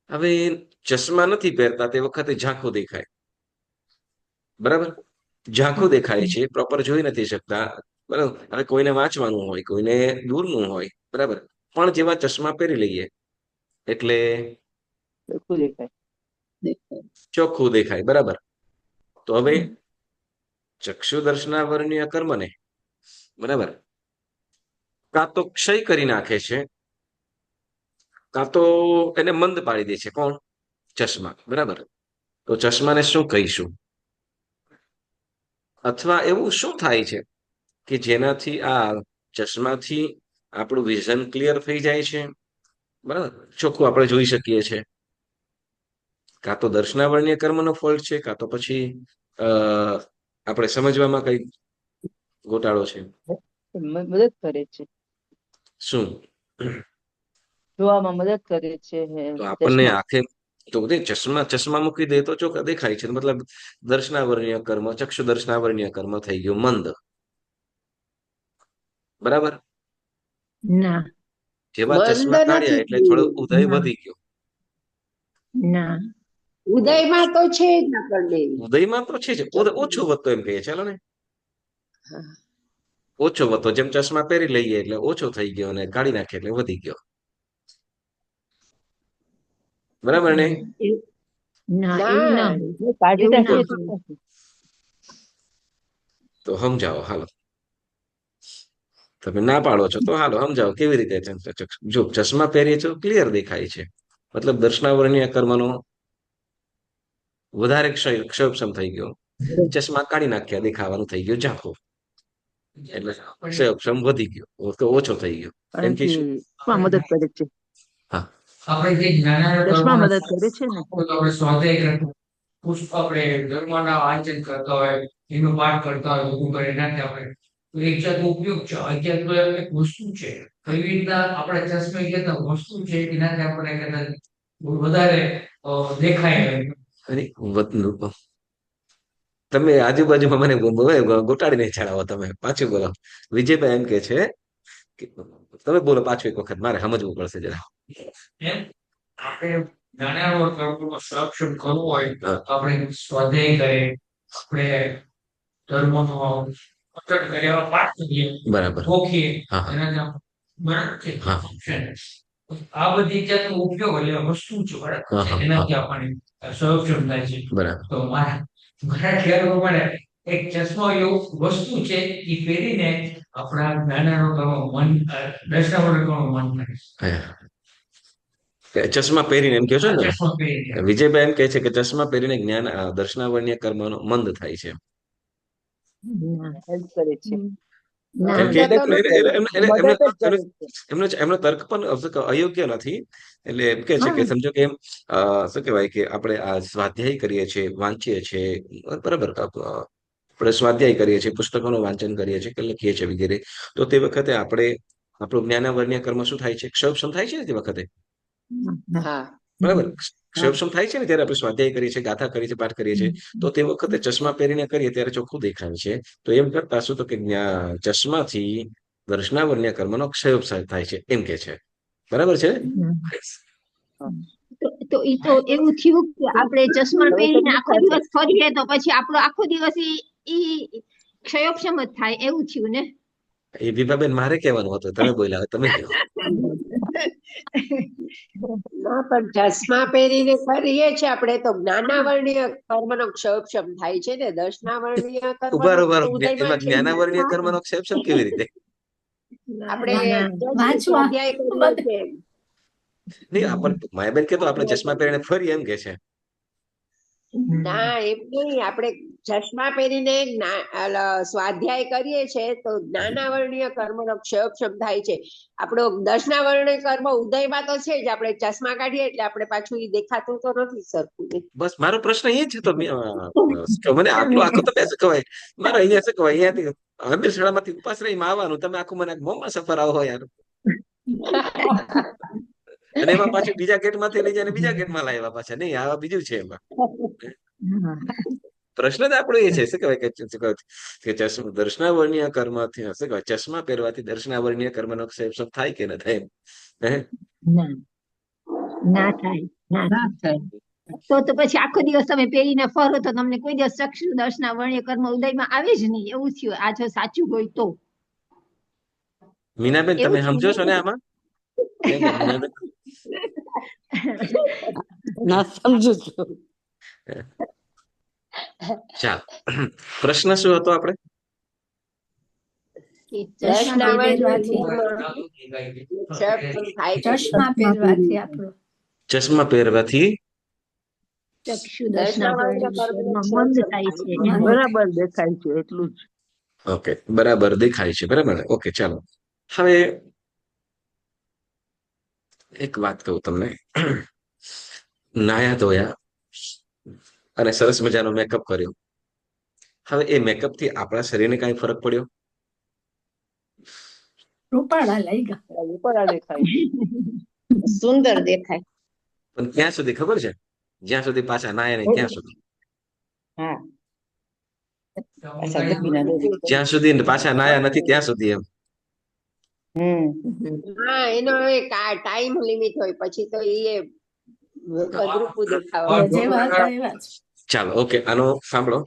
હવે ચશ્મા નથી પહેરતા તે વખતે ઝાંખો દેખાય, બરાબર. ઝાંખો દેખાય છે, પ્રોપર જોઈ નથી શકતા, બરાબર. હવે કોઈને વાંચવાનું હોય, કોઈને દૂરનું હોય, બરાબર. પણ જેવા ચશ્મા પહેરી લઈએ એટલે ચોખ્ખું દેખાય. ચોખ્ખું દેખાય. બરાબર. તો હવે ચક્ષુ દર્શનાવરણીય કર્મને બરાબર કાં તો ક્ષય કરી નાખે છે, કાં તો એને મંદ પાડી દે છે. કોણ? ચશ્મા. બરાબર. તો ચશ્માને શું કહીશું? અથવા એવું શું થાય છે કે જેનાથી આ ચશ્માથી આપણું વિઝન ક્લિયર થઈ જાય છે, બરાબર, ચોખ્ખું આપણે જોઈ શકીએ છીએ? કાં તો દર્શનાવરણીય કર્મનો ફોલ્ટ છે, કાં તો પછી આપણે સમજવામાં કઈ ગોટાળો છે. મદદ કરે છે, શું? જોવામાં મદદ કરે છે. તો આપણને ચશ્મા. આંખે તો ચશ્મા મૂકી દે તો ચોખ્ખા દેખાય છે. મતલબ દર્શનાવરણીય કર્મ, ચક્ષુ દર્શનાવરણીય કર્મ થઈ ગયું મંદ. બરાબર. ના જેવા મંદ ચશ્મા કાઢ્યા નથી એટલે થોડો ઉદય ના. વધી ગયો. ના ઉદયમાં તો છે જ આપણને. ઉદયમાં તો છે જ, ઓછો વધતો એમ કહીએ. ચાલો ને, હા. ઓછો વધતો. જેમ ચશ્મા પહેરી લઈએ એટલે ઓછો થઈ ગયો અને કાઢી નાખીએ એટલે વધી ગયો. બરાબર ને? ના એવું ના ના હોય. કાઢી એવું નાખીએ ના તો હોય. તો સમજાવો હાલો. તમે ના પાડો છો તો હાલો સમજાવો કેવી રીતે. જો ચશ્મા પહેરીએ તો ક્લિયર દેખાય છે, મતલબ દર્શનાવરણીય કર્મનો વધારે ક્ષયક્ષમ થઈ ગયો. ચશ્મા કાઢી નાખ્યા, દેખાવાનું થઈ ગયું ઝાંખું, એટલે ક્ષયક્ષમ વધી ગયો તો ઓછો થઈ ગયો. એમ કારણ કે કહીશું. ચશ્મા મદદ કરે છે. હા, આપણે જે જ્ઞાનાર્ય ચશ્મા કર્મોનો મદદ કરે છે ને. આપણે સ્વાધ્યાય કરતા પુષ્પ આપણે ધર્મના વાંચન કરતા હોય, એનું પાઠ કરતા હોય, બધું કરે એનાથી આપણે તો એક જાતનો ઉપયોગ છે. અત્યારે તો એક વસ્તુ છે, કેવી રીતના આપણે ચશ્મા કહેતા વસ્તુ છે, એનાથી આપણે કદાચ વધારે દેખાય. અને તમે આજુબાજુમાં મને ગોટાડી નહીં ચડાવો. તમે પાછું બોલો. વિજયભાઈ એમ કે છે કે તમે બોલો પાછું એક વખત, મારે સમજવું પડશે જરા. એમ આપણે જ્ઞાનાર્ય કર્મોનો સંરક્ષણ કરવું હોય તો આપણે સ્વાધ્યાય કરીએ, આપણે ધર્મનો પઠન કરીએ, એવા પાઠ કરીએ, બરાબર. ગોખીએ, હા. એનાથી બરાબર છે. હા. આ બધી જાતનો ઉપયોગ એટલે વસ્તુ છે, બરાબર છે, એનાથી આપણને સંરક્ષણ થાય છે. બરાબર. તો મારા ખ્યાલ પ્રમાણે એક ચશ્મા એવું વસ્તુ છે એ પહેરીને આપણા જ્ઞાનાર્ય કર્મો મન દર્શનાવરણ કર્મો મન થાય. ચશ્મા પહેરીને એમ કહો છો ને? ચશ્મા પહેરીને વિજયભાઈ એમ કહે છે કે ચશ્મા પહેરીને જ્ઞાન દર્શનાવરણીય કર્મનો મંદ થાય છે. હેલ્પ કરે છે. ના એમ કે મંદ તો નથી. મદદ જ કરે છે. એમનો તર્ક પણ અયોગ્ય નથી. એટલે એમ કે છે કે સમજો કે એમ શું કહેવાય કે આપણે આ સ્વાધ્યાય કરીએ છીએ, વાંચીએ છીએ, બરાબર, આપણે સ્વાધ્યાય કરીએ છીએ, પુસ્તકોનું વાંચન કરીએ છીએ, લખીએ છીએ વગેરે, તો તે વખતે આપણે આપણું જ્ઞાનાવરણીય કર્મ શું થાય છે? ક્ષયક્ષમ થાય છે ને તે વખતે. હા. બરાબર. ક્ષયક્ષમ થાય છે ને ત્યારે આપણે સ્વાધ્યાય કરીએ છીએ, ગાથા કરીએ છીએ, પાઠ કરીએ છીએ, તો તે વખતે ચશ્મા પહેરીને કરીએ ત્યારે ચોખ્ખું દેખાય છે. તો એમ કરતા શું તો કે ચશ્માથી દર્શનાવરણીય કર્મનો ક્ષય થાય છે એમ કે છે. બરાબર છે? તો ઈ તો એવું થયું કે આપણે ચશ્મા પહેરીને આખો દિવસ ફરીએ તો પછી આપણો આખો દિવસ ઈ ક્ષયોક્ષમ જ થાય એવું થયું ને. એ વિભાબેન મારે કહેવાનું હતું, તમે બોલ્યા, તમે કહો. ના પણ ચશ્મા પહેરીને કરીએ છીએ આપણે તો જ્ઞાનાવરણીય કર્મનો ક્ષયોક્ષમ થાય છે ને. દર્શનાવરણીય ઉભારો કર્મનો ઉભારો તો ઉદયમાં એમાં છે. જ્ઞાનાવરણીય કર્મનો ક્ષયક્ષમ કેવી રીતે? આપણે વાંચવા સ્વાધ્યાય કરીએ છીએ. નહીં, આપણે માયાબેન કે તો આપણે ચશ્મા પહેરીને ફરી એમ કે છે. ના એમ નહીં, આપણે ચશ્મા પહેરીને સ્વાધ્યાય કરીએ છીએ તો જ્ઞાનાવરણીય કર્મનો ક્ષયોક્ષમ થાય છે. આપણો દર્શનાવરણીય કર્મ ઉદયમાં તો છે જ. આપણે ચશ્મા કાઢીએ એટલે આપણે પાછું ઈ દેખાતું તો નથી સરખું. બસ મારો પ્રશ્ન એ છે. તો મને આટલું આખું તમે શું કહેવાય, મારે અહીંયા શું કહેવાય, અહીંયાથી હમીરસરામાંથી ઉપાશ્રયમાં આવવાનું, તમે આખું મને મોંમાં સફર આવો યાર. અને એમાં પાછું બીજા ગેટમાંથી લઈ જાય બીજા ગેટમાં લાવ્યા પાછા. નહીં, આવા બીજું છે એમાં. પ્રશ્ન જ આપણો એ છે શું કહેવાય કે દર્શનાવરણીય કર્મથી શું કહેવાય ચશ્મા પહેરવાથી દર્શનાવરણીય કર્મનો ક્ષયક્ષમ થાય કે ન થાય? ના થાય, ના થાય. તો પછી આખો દિવસ તમે પહેરીને ફરો તો તમને કોઈ દિવસ ચક્ષુ દર્શનાવરણીય કર્મ ઉદયમાં આવે જ નહીં એવું થયું. આ જો સાચું હોય તો મીનાબેન તમે એવું સમજો છે છો ને આમાં? કેમ કે મીનાબેન ના સમજુ છું. ચાલ પ્રશ્ન શું હતો આપણે? ચશ્મા દર્શનાવરણીય પહેરવાથી ક્ષયક્ષમ થાય છે. ચશ્મા પહેરવાથી આપણો ચશ્મા પહેરવાથી ચક્ષુ દર્શનાવરણીય દર્શનાવરણીય કર્મનો મંદ ક્ષયક્ષમ થાય થાય છે છે. એમ. બરાબર દેખાય છે એટલું જ. ઓકે બરાબર દેખાય છે, બરાબર ને? ઓકે ચાલો હવે એક વાત કહું તમને. નાયા ધોયા અને સરસ મજાનો મેકઅપ કર્યો. હવે એ મેકઅપ થી આપણા શરીરને કઈ ફરક પડ્યો? રૂપાળા લાગ્યા. રૂપાળા દેખાય છે. સુંદર દેખાય. પણ ક્યાં સુધી ખબર છે? જ્યાં સુધી પાછા નાયા નહીં ત્યાં સુધી. હા, પાછા ગભીના દોરી. જ્યાં સુધી પાછા નાયા નથી ત્યાં સુધી એમ. હા, એનો હવે ટાઈમ લિમિટ હોય, પછી તો એ કદરૂપું દેખાવા જે વાત આવ્યા છે. ચાલો ઓકે, આનો સાંભળો.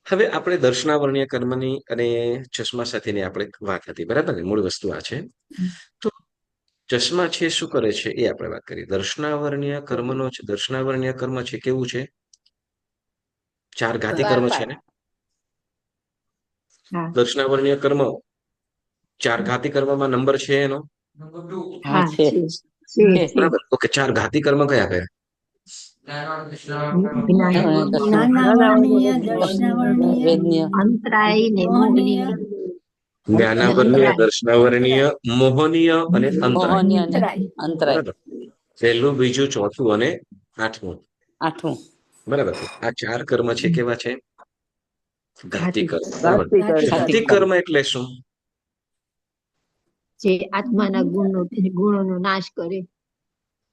હવે આપણે દર્શનાવર્ણીય કર્મની અને ચશ્મા સાથેની આપણે વાત હતી, બરાબર ને? મૂળ વસ્તુ આ છે. તો ચશ્મા છે શું કરે છે એ આપણે વાત કરીએ. દર્શનાવર્ણીય કર્મનો છે, દર્શનાવર્ણીય કર્મ છે કેવું છે? 4 ઘાતી કર્મ છે ને? હા. દર્શનાવર્ણીય કર્મ 4 ઘાતી કર્મમાં નંબર છે એનો? હા છે. બરાબર. ઓકે, 4 ઘાતી કર્મ કયા કયા? જ્ઞાનાવર્ણીય, દર્શનાવર્ણીય, વેદનીય, અંતરાય ને મોહનીય, જ્ઞાનાવર્ણીય, દર્શનાવર્ણીય, મોહનીય અને અંતરાય. મોહનીય અને અંતરાય. અંતરાય. બરાબર. પહેલું, બીજું, ચોથું અને 8મું. 8મું. બરાબર. આ 4 કર્મ છે કેવા છે? ઘાતી કર્મ. બરાબર. ઘાતી કર્મ. ઘાતી કર્મ એટલે શું? જે આત્માના ગુણોનો નાશ કરે.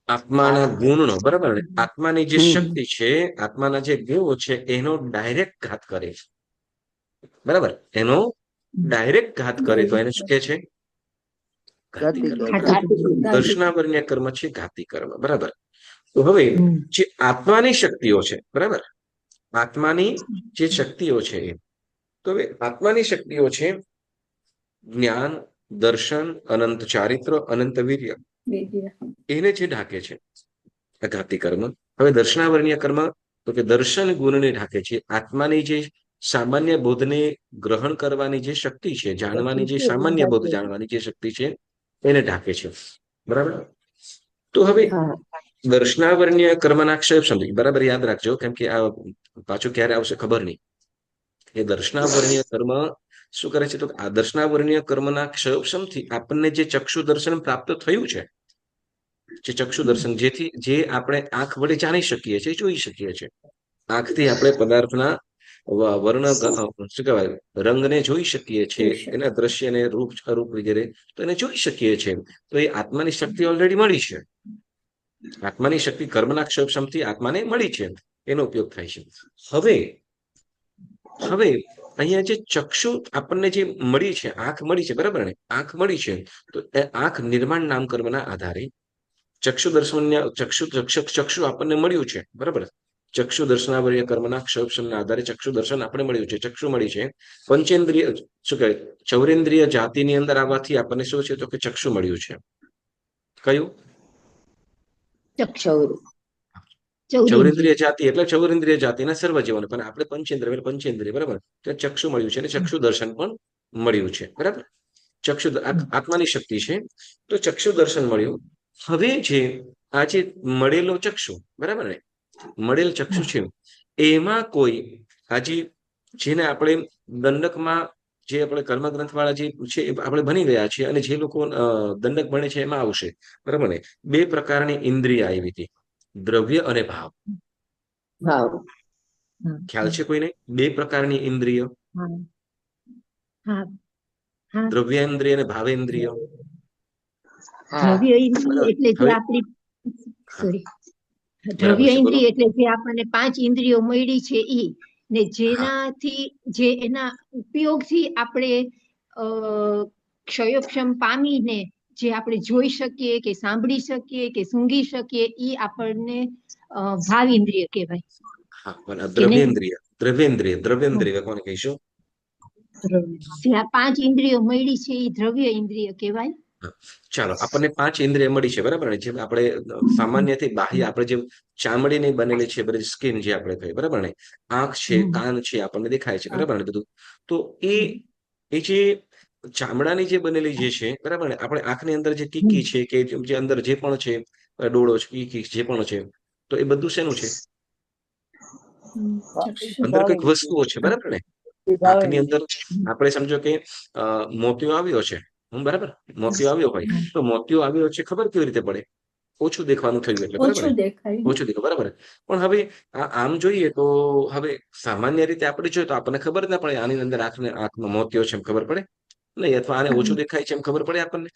આત્માના ગુણનો, બરાબર ને? આત્માની જે હમ. શક્તિ છે, આત્માના જે ગુણો છે એનો ડાયરેક્ટ ઘાત કરે છે. બરાબર. એનો ડાયરેક્ટ ઘાત કરે તો એને શું કહે છે? ઘાતી કર્મ. બરાબર. દર્શનાવર્ણીય કર્મ છે ઘાતી કર્મ. બરાબર. તો હવે જે આત્માની શક્તિઓ છે, બરાબર, આત્માની જે શક્તિઓ છે એ, તો હવે આત્માની શક્તિઓ છે જ્ઞાન, દર્શન, અનંત ચારિત્ર, અનંત વીર્ય, એને જે ઢાકે છે આ ઘાતી કર્મ. હવે દર્શનાવર્ણીય કર્મ તો કે દર્શન ગુણને ઢાકે છે. આત્માની જે સામાન્ય બોધને ગ્રહણ કરવાની જે શક્તિ છે, જાણવાની જે સામાન્ય બોધ જાણવાની જે શક્તિ છે એને ઢાકે છે. બરાબર. તો હવે દર્શનાવર્ણીય કર્મના ક્ષય સમજી બરાબર યાદ રાખજો, કેમ કે આ પાછું ક્યારે આવશે ખબર નહીં. એ દર્શનાવર્ણીય કર્મ શું કરે છે? તો આ દર્શનાવર્ણીય કર્મના ક્ષયોપશમથી આપણને જે ચક્ષુ દર્શન પ્રાપ્ત થયું છે, જે ચક્ષુ દર્શન જેથી જે આપણે આંખ વડે જાણી શકીએ છીએ, જોઈ શકીએ છીએ. આંખથી આપણે પદાર્થના વર્ણ શું કહેવાય રંગને જોઈ શકીએ છીએ, એના દ્રશ્યને રૂપ સ્વરૂપ વગેરે તો એને જોઈ શકીએ છીએ. તો એ આત્માની શક્તિ ઓલરેડી મળી છે. આત્માની શક્તિ કર્મના ક્ષયોપશમથી આત્માને મળી છે, એનો ઉપયોગ થાય છે. હવે અહીંયા જે ચક્ષુ આપણને જે મળી છે, આંખ મળી છે, બરાબર ને? આંખ મળી છે તો એ આંખ નિર્માણ નામ કર્મના આધારે ચક્ષુ દર્શનન્ય ચક્ષુ આપણને મળ્યું છે, બરાબર. ચક્ષુ દર્શનાવર્ય કર્મના ક્ષયોપશમના આધારે ચક્ષુ દર્શન આપણે મળ્યું છે, ચક્ષુ મળી છે. પંચેન્દ્રિય શું કહે ચૌરેન્દ્રિય જાતિની અંદર આવવાથી આપણને શું છે? તો કે ચક્ષુ મળ્યું છે. કયું? ચૌરેન્દ્રિય જાતિ એટલે ચૌરેન્દ્રિય જાતિના સર્વ જીવન, પણ આપણે પંચેન્દ્રિય એટલે પંચેન્દ્રિય, બરાબર. તો ચક્ષુ મળ્યું છે અને ચક્ષુ દર્શન પણ મળ્યું છે, બરાબર. ચક્ષુ આત્માની શક્તિ છે તો ચક્ષુ દર્શન મળ્યું. હવે જે આ જે મળેલો ચક્ષુ, બરાબર ને? મળેલ ચક્ષુ છે એમાં કોઈ આજે જેને આપણે દંડકમાં જે આપણે કર્મગ્રંથ વાળા જે છે આપણે ભણી ગયા છીએ, અને જે લોકો દંડક ભણે છે એમાં આવશે, બરાબર ને? 2 પ્રકારની ઇન્દ્રિય આવી હતી, દ્રવ્ય અને ભાવ. ખ્યાલ છે કોઈને? 2 પ્રકારની ઇન્દ્રિય, દ્રવ્યેન્દ્રિય અને ભાવેન્દ્રિય. દ્રવ્ય ઇન્દ્રિય એટલે જે આપણી દ્રવ્ય ઇન્દ્રિય એટલે જે આપણને 5 ઇન્દ્રિયો મળી છે ઈ, ને જેનાથી જે એના ઉપયોગથી આપણે ક્ષયોક્ષમ પામીને જે આપણે જોઈ શકીએ કે સાંભળી શકીએ કે સૂંઘી શકીએ ઈ આપણને ભાવ ઇન્દ્રિય કહેવાય. હા, દ્રવ્યેન્દ્રિય દ્રવ્યેન્દ્રિય દ્રવ્યેન્દ્રિય કોને કહીશું? જે આ 5 ઇન્દ્રિયો મળી છે એ દ્રવ્ય ઇન્દ્રિય કહેવાય. ચાલો, આપણને 5 ઇન્દ્રિય મળી છે, બરાબર ને? જેમ આપણે સામાન્યથી બાહ્ય આપણે જે ચામડીની બનેલી છે, બધી સ્કિન જે આપણે કહીએ, બરાબર ને? આંખ છે, કાન છે, આપણને દેખાય છે, બરાબર ને? બધું તો એ જે ચામડાની જે બનેલી જે છે, બરાબર ને? આપણે આંખની અંદર જે ટીકી છે કે જે અંદર જે પણ છે, ડોળો છે, ટીકી જે પણ છે, તો એ બધું શેનું છે? અંદર કંઈક વસ્તુઓ છે, બરાબર ને? આંખની અંદર આપણે સમજો કે મોતિયો આવ્યો છે, બરાબર? મોતિયો આવ્યો હોય તો મોતિયો આવ્યો છે, ખબર કેવી રીતે પડે? ઓછું દેખવાનું થયું એટલે, બરાબર ને? ઓછું દેખાય. ઓછું દેખાય, બરાબર. પણ હવે આમ જોઈએ તો હવે સામાન્ય રીતે આપણે જોઈએ તો આપણને ખબર ના પડે આની અંદર આંખમાં મોતિયો છે એમ ખબર પડે નહીં, અથવા આને ઓછું દેખાય છે એમ ખબર પડે આપણને?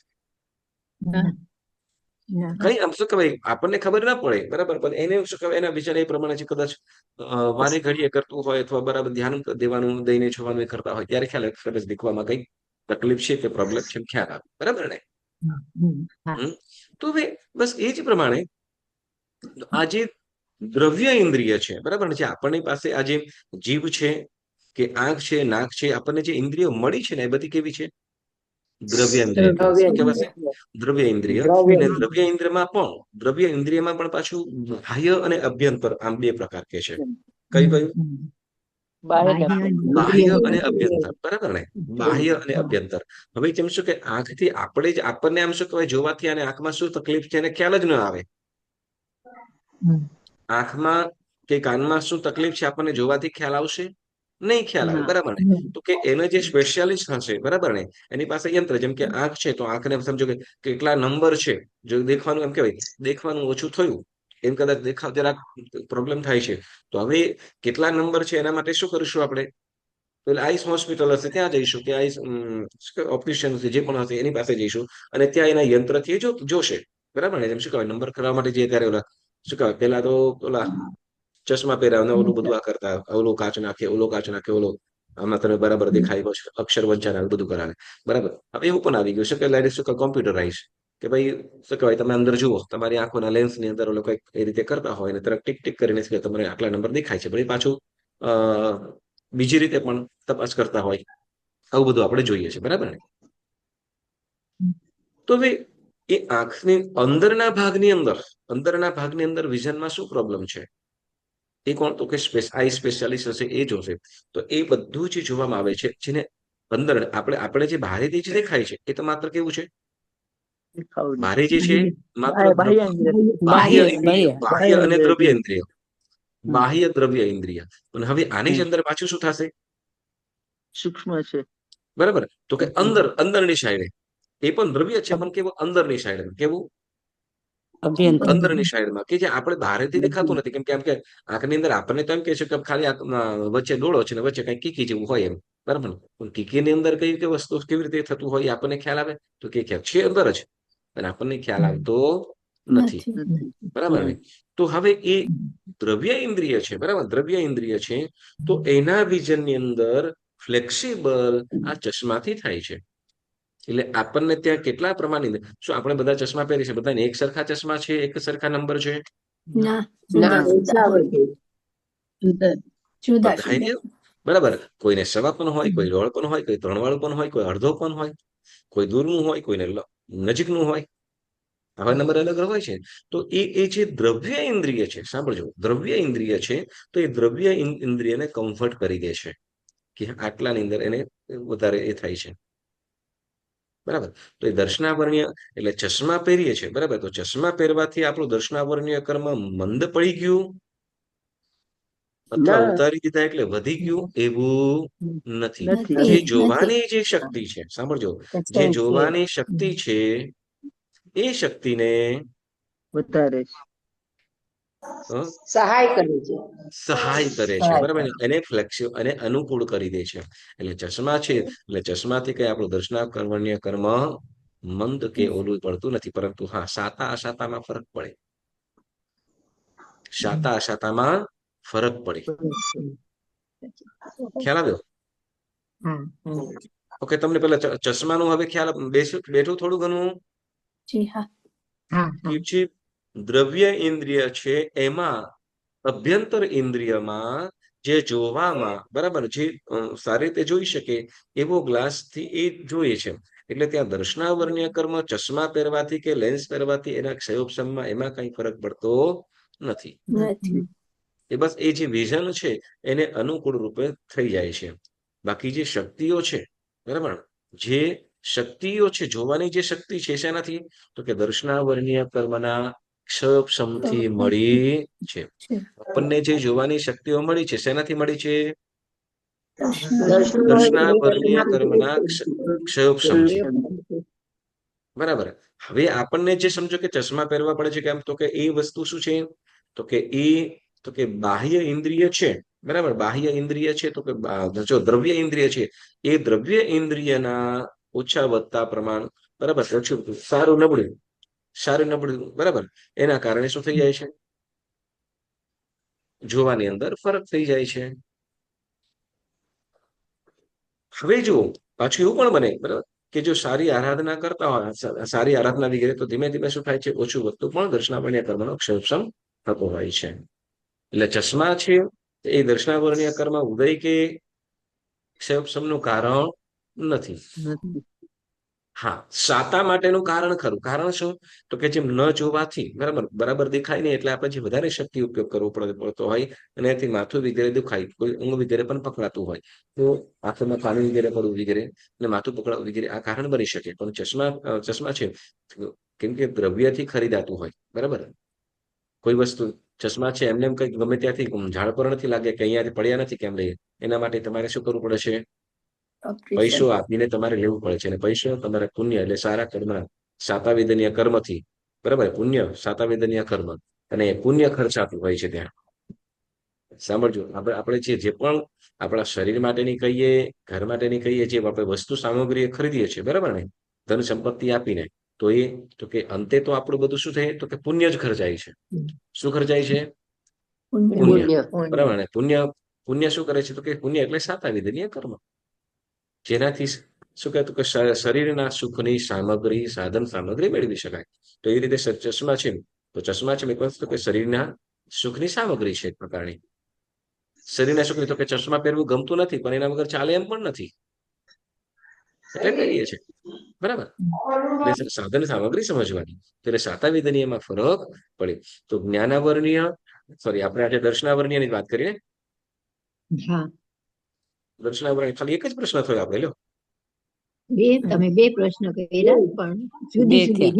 કઈ આમ શું કહેવાય, આપણને ખબર ના પડે, બરાબર. પણ એને શું કહેવાય, એના વિચાર એ પ્રમાણે છે, કદાચ વારે ઘડીએ કરતું હોય અથવા બરાબર ધ્યાન દેવાનું દઈને જોવાનું એ કરતા હોય ત્યારે ખ્યાલ આવે કદાચ દેખવામાં કઈ તકલીફ છે કે પ્રોબ્લેમ છે એમ ખ્યાલ આવે, બરાબર ને? તો હવે બસ એ જ પ્રમાણે આ જે દ્રવ્ય ઇન્દ્રિય છે, બરાબર ને? જે આપણની પાસે આ જે જીભ છે કે આંખ છે, નાક છે, આપણને જે ઇન્દ્રિયો મળી છે ને એ બધી કેવી છે? દ્રવ્ય ઇન્દ્રિય શું કહેવાશે? દ્રવ્ય ઇન્દ્રિય. અને દ્રવ્ય ઇન્દ્રિયમાં પણ પાછું બાહ્ય અને અભ્યંતર આમ બે પ્રકાર કે છે. કયું? બાહ્ય અને અભ્યંતર, બરાબર ને? બાહ્ય અને અભ્યંતર. હવે જેમ શું કે આંખથી આપણે જ આપણને આમ શું કહેવાય, જોવાથી અને આંખમાં શું તકલીફ છે એને ખ્યાલ જ ન આવે. આંખમાં કે કાનમાં શું તકલીફ છે આપણને જોવાથી ખ્યાલ આવશે નહીં, ખ્યાલ આવે, બરાબર ને? તો કે એના જે સ્પેશિયાલિસ્ટ હશે, બરાબર ને, એની પાસે યંત્ર, જેમ કે આંખ છે તો આંખને સમજો કે કેટલા નંબર છે, જો દેખવાનું એમ કહેવાય દેખવાનું ઓછું થયું, એમ કદાચ દેખાવ જરાક પ્રોબ્લેમ થાય છે, તો હવે કેટલા નંબર છે એના માટે શું કરીશું આપણે? પેલા આઈસ હોસ્પિટલ હશે ત્યાં જઈશું, કે આઈસ ઓપ્ટિશિયન જે પણ હશે એની પાસે જઈશું અને ત્યાં એના યંત્રથી જોશે, બરાબર ને? જેમ શું કહેવાય, નંબર કરવા માટે જે ત્યારે ઓલા શું કહેવાય, પેલા તો ઓલા ચશ્મા પહેરાવને ઓલું બધું આ કરતા, ઓલો કાચ નાખે, ઓલો કાચ નાખે, ઓલો આમાં તને બરાબર દેખાય, અક્ષર વંચાણ બધું કરાવે, બરાબર. હવે એવું પણ આવી ગયું છે કે લેડીઝ શું કોમ્પ્યુટરાઇઝ, કે ભાઈ શું કહેવાય, તમે અંદર જુઓ, તમારી આંખોના લેન્સની અંદર ઓલો કંઈક એ રીતે કરતા હોય ને તરત ટીક ટીક કરીને તમારે આટલા નંબર દેખાય છે, પછી પાછું બીજી રીતે પણ તપાસ કરતા હોય. આવું બધું આપણે જોઈએ છે, બરાબર ને? તો હવે એ આંખની અંદરના ભાગની અંદર વિઝનમાં શું પ્રોબ્લેમ છે એ કોણ, તો કે આઈ સ્પેશિયાલિસ્ટ હશે એ જોશે. તો એ બધું જે જોવામાં આવે છે, જેને અંદર આપણે જે બહારેથી જે દેખાય છે એ તો માત્ર કેવું છે, બહારે જે છે માત્ર બાહ્ય અને દ્રવ્ય ઇન્દ્રિય, બાહ્ય દ્રવ્ય ઇન્દ્રિય. અને હવે આની જ અંદર પાછું શું થશે? સૂક્ષ્મ છે, બરાબર. તો કે અંદરની સાઈડે એ પણ દ્રવ્ય છે, પણ કેવું? અંદરની સાઈડ, કેવું? અંદરની સાઈડમાં, કે જે આપણે બહારેથી દેખાતું નથી. કેમ કે આંખની અંદર આપણને તો એમ કહે છે કે ખાલી વચ્ચે ડોળો છે ને વચ્ચે કઈ કીકી જેવું હોય એમ, બરાબર. પણ કીકીની અંદર કઈ કઈ વસ્તુ કેવી રીતે થતું હોય આપણને ખ્યાલ આવે? તો કે ખ્યાલ છે અંદર જ, અને આપણને ખ્યાલ આવતો નથી, બરાબર ને? તો હવે એ દ્રવ્ય ઇન્દ્રિય છે, બરાબર, દ્રવ્ય ઇન્દ્રિય છે, તો એના વિઝનની અંદર ફ્લેક્સિબલ આ ચશ્માથી થાય છે. એટલે આપણને ત્યાં કેટલા પ્રમાણની, શું આપણે બધા ચશ્મા પહેરી છે, બધાને એક સરખા ચશ્મા છે, એક સરખા નંબર છે? ના, જુદા જુદા. બરાબર. કોઈને સવા પણ હોય, કોઈ રોળ પણ હોય, કોઈ 3 વાળું પણ હોય, કોઈ અડધો પણ હોય, કોઈ દૂરનું હોય, કોઈને નજીકનું હોય, આવા નંબર અલગ હોય છે. તો એ જે દ્રવ્ય ઇન્દ્રિય છે, સાંભળજો, દ્રવ્ય ઇન્દ્રિય છે, તો એ દ્રવ્ય ઇન્દ્રિયને કમ્ફર્ટ કરી દે છે કે આટલાની અંદર એને વધારે એ થાય છે, બરાબર. તો એ દર્શનાવર્ણ્ય એટલે ચશ્મા પહેરીએ છીએ, બરાબર. તો ચશ્મા પહેરવાથી આપણું દર્શનાવર્ણ્ય કર્મ મંદ પડી ગયું અથવા ઉતારી દીધા એટલે વધી ગયું, એવું નથી. જે જોવાની જે શક્તિ છે, સાંભળજો, જે જોવાની શક્તિ છે એ શક્તિને વધારે સહાય કરે છે, બરાબર. એને ફ્લેક્સિબલ અને અનુકૂળ કરી દે છે. એટલે ચશ્મા છે, એટલે ચશ્માથી કઈ આપણું દર્શનાવર્ણ્ય કર્મ મંદ કે ઓલું પડતું નથી. પરંતુ હા, સાતા અસાતામાં ફરક પડે, સાતા અસાતામાં ફરક પડે. ખ્યાલ આવ્યો? ઓકે, તમને પેલા ચશ્માનું હવે ખ્યાલ બેઠું થોડું ઘણું? જે દ્રવ્ય ઇન્દ્રિય છે એમાં અભ્યંતર ઇન્દ્રિયમાં જે જોવામાં બરાબર જે સારી રીતે જોઈ શકે એવો ગ્લાસ થી એ જોઈએ છે. એટલે ત્યાં દર્શનાવર્ણ્ય કર્મ ચશ્મા પહેરવાથી કે લેન્સ પહેરવાથી એના ક્ષયોપશમમાં એમાં કઈ ફરક પડતો નથી. નથી. એ બસ એ જે વિઝન છે એને અનુકૂળ રૂપે થઈ જાય છે. બાકી જે શક્તિઓ છે બરાબર, જે શક્તિઓ છે જોવાની જે શક્તિ છે શેનાથી, તો કે દર્શનાવર્ણ્ય કર્મના ક્ષયોપશમથી મળી છે. આપણને જે જોવાની શક્તિઓ મળી છે શેનાથી મળી છે? દર્શનાવર્ણ્ય કર્મના ક્ષયોપશમથી. બરાબર. હવે આપણને જે સમજો કે ચશ્મા પહેરવા પડે છે કેમ, તો કે એ વસ્તુ શું છે, તો કે બાહ્ય ઇન્દ્રિય છે બરાબર, બાહ્ય ઇન્દ્રિય છે તો કે જો દ્રવ્ય ઇન્દ્રિય છે એ દ્રવ્ય ઇન્દ્રિયના ઓછા વધતા પ્રમાણ બરાબર, ઓછું સારું નબળું બરાબર, એના કારણે શું થઈ જાય છે? જોવાની અંદર ફરક થઈ જાય છે. હવે જુઓ પાછું એવું પણ બને બરાબર કે જો સારી આરાધના કરતા હોય, સારી આરાધના વગેરે, તો ધીમે ધીમે શું થાય છે? ઓછું વધતું પણ દર્શનાવર્ણ્ય કર્મનો ક્ષયોપશમ થતો હોય છે. એટલે ચશ્મા છે એ દર્શનાવર્ણ્ય કર્મ ઉદય કે ક્ષયોપશમનું કારણ નથી. હા, સાતા માટેનું કારણ ખરું. કારણ શું? તો કે જેમ ન જોવાથી બરાબર દેખાય નહીં, એટલે આપણે જે વધારે શક્તિ ઉપયોગ કરવો પડતો હોય અને એથી માથું વગેરે દુખાય, કોઈ ઊંઘ વગેરે પણ પકડાતું હોય, તો આંખમાં પાણી વગેરે પડવું વગેરે અને માથું પકડાવું વગેરે આ કારણ બની શકે. પણ ચશ્મા છે કેમ કે દ્રવ્યથી ખરીદાતું હોય બરાબર. કોઈ વસ્તુ ચશ્મા છે એમને કઈ ગમે ત્યાંથી ઝાડ પર નથી લાગે કે અહીંયાથી પડ્યા નથી કેમ લઈએ, એના માટે તમારે શું કરવું પડે છે? પૈસો આપીને તમારે લેવું પડે છે. અને પૈસો તમારે પુણ્ય એટલે સારા કર્મ, સાતાવેદનીય કર્મથી બરાબર, પુણ્ય સાતાવેદનીય કર્મ અને પુણ્ય ખર્ચાતું હોય છે ત્યાં. સાંભળજો, આપણે જે પણ આપણા શરીર માટેની કહીએ, ઘર માટેની કહીએ, જે આપણે વસ્તુ સામગ્રી ખરીદીએ છીએ બરાબર ને, ધન સંપત્તિ આપીને, તો કે અંતે તો આપણું બધું શું થાય? તો કે પુણ્ય જ ખર્ચાય છે. શું ખર્ચાય છે? પુણ્ય. બરાબર ને? પુણ્ય શું કરે છે? તો કે પુણ્ય એટલે સાતાવેદનીય કર્મ, જેનાથી શું કહેતું કે શરીરના સુખની સામગ્રી, સાધન સામગ્રી મેળવી શકાય. તો એ રીતે ચશ્મા છે, તો ચશ્મા છે એક વસ્તુ કે શરીરના સુખની સામગ્રી છે એક પ્રકારની. શરીરના સુખની, તો કે ચશ્મા પહેરવું ગમતું નથી પણ એના વગર ચાલે એમ પણ નથી, એટલે પહેરીએ છે બરાબર. એટલે સાધન સામગ્રી સમજવાની, એટલે સાતાવેદનીયમાં ફરક પડે. તો જ્ઞાનાવર્ણ્ય આપણે આજે દર્શનાવર્ણ્યની વાત કરીએ. દર્શનાવર્ણ્ય ખાલી એક જ પ્રશ્ન થયો આપણે લ્યો. તમે બે પ્રશ્ન કર્યા પણ જુદી જુદી.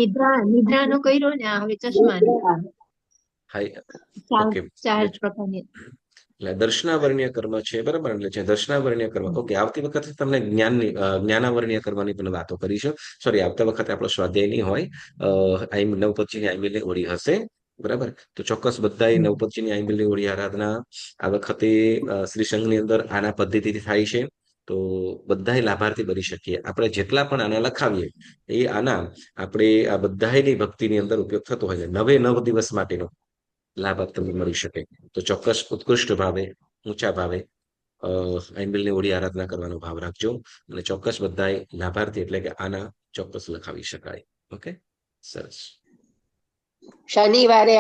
નિદ્રાનો કર્યો ને હવે ચશ્માનો. ઓકે, ચાર પ્રકારની. એટલે દર્શનાવર્ણ્ય કર્મ છે બરાબર. એટલે છે દર્શનાવર્ણ્ય કર્મ. ઓકે, આવતી વખતે તમને જ્ઞાનાવર્ણ્ય કરવાની પણ વાતો કરીશું. સોરી, આવતા વખતે આપણો સ્વાધ્યાય નહીં હોય, 9:25 આઈમિલની ઓળી હશે બરાબર. તો ચોક્કસ બધા 9:25 આઈમિલની ઓળી આરાધના આ વખતે શ્રી સંઘની અંદર આના પદ્ધતિથી થાય છે. તો બધા લાભાર્થી બની શકીએ. આપણે જેટલા પણ આના લખાવીએ એ આના આપણે આ બધાની ભક્તિની અંદર ઉપયોગ થતો હોય છે. 9 દિવસ માટેનો લાભ તમને મળી શકે. તો ચોક્કસ ઉત્કૃષ્ટ ભાવે, ઊંચા ભાવે આઈમ્બિલની ઓળી આરાધના કરવાનો ભાવ રાખજો. અને ચોક્કસ બધા લાભાર્થી એટલે કે આના ચોક્કસ લખાવી શકાય. ઓકે, સરસ. શનિવારે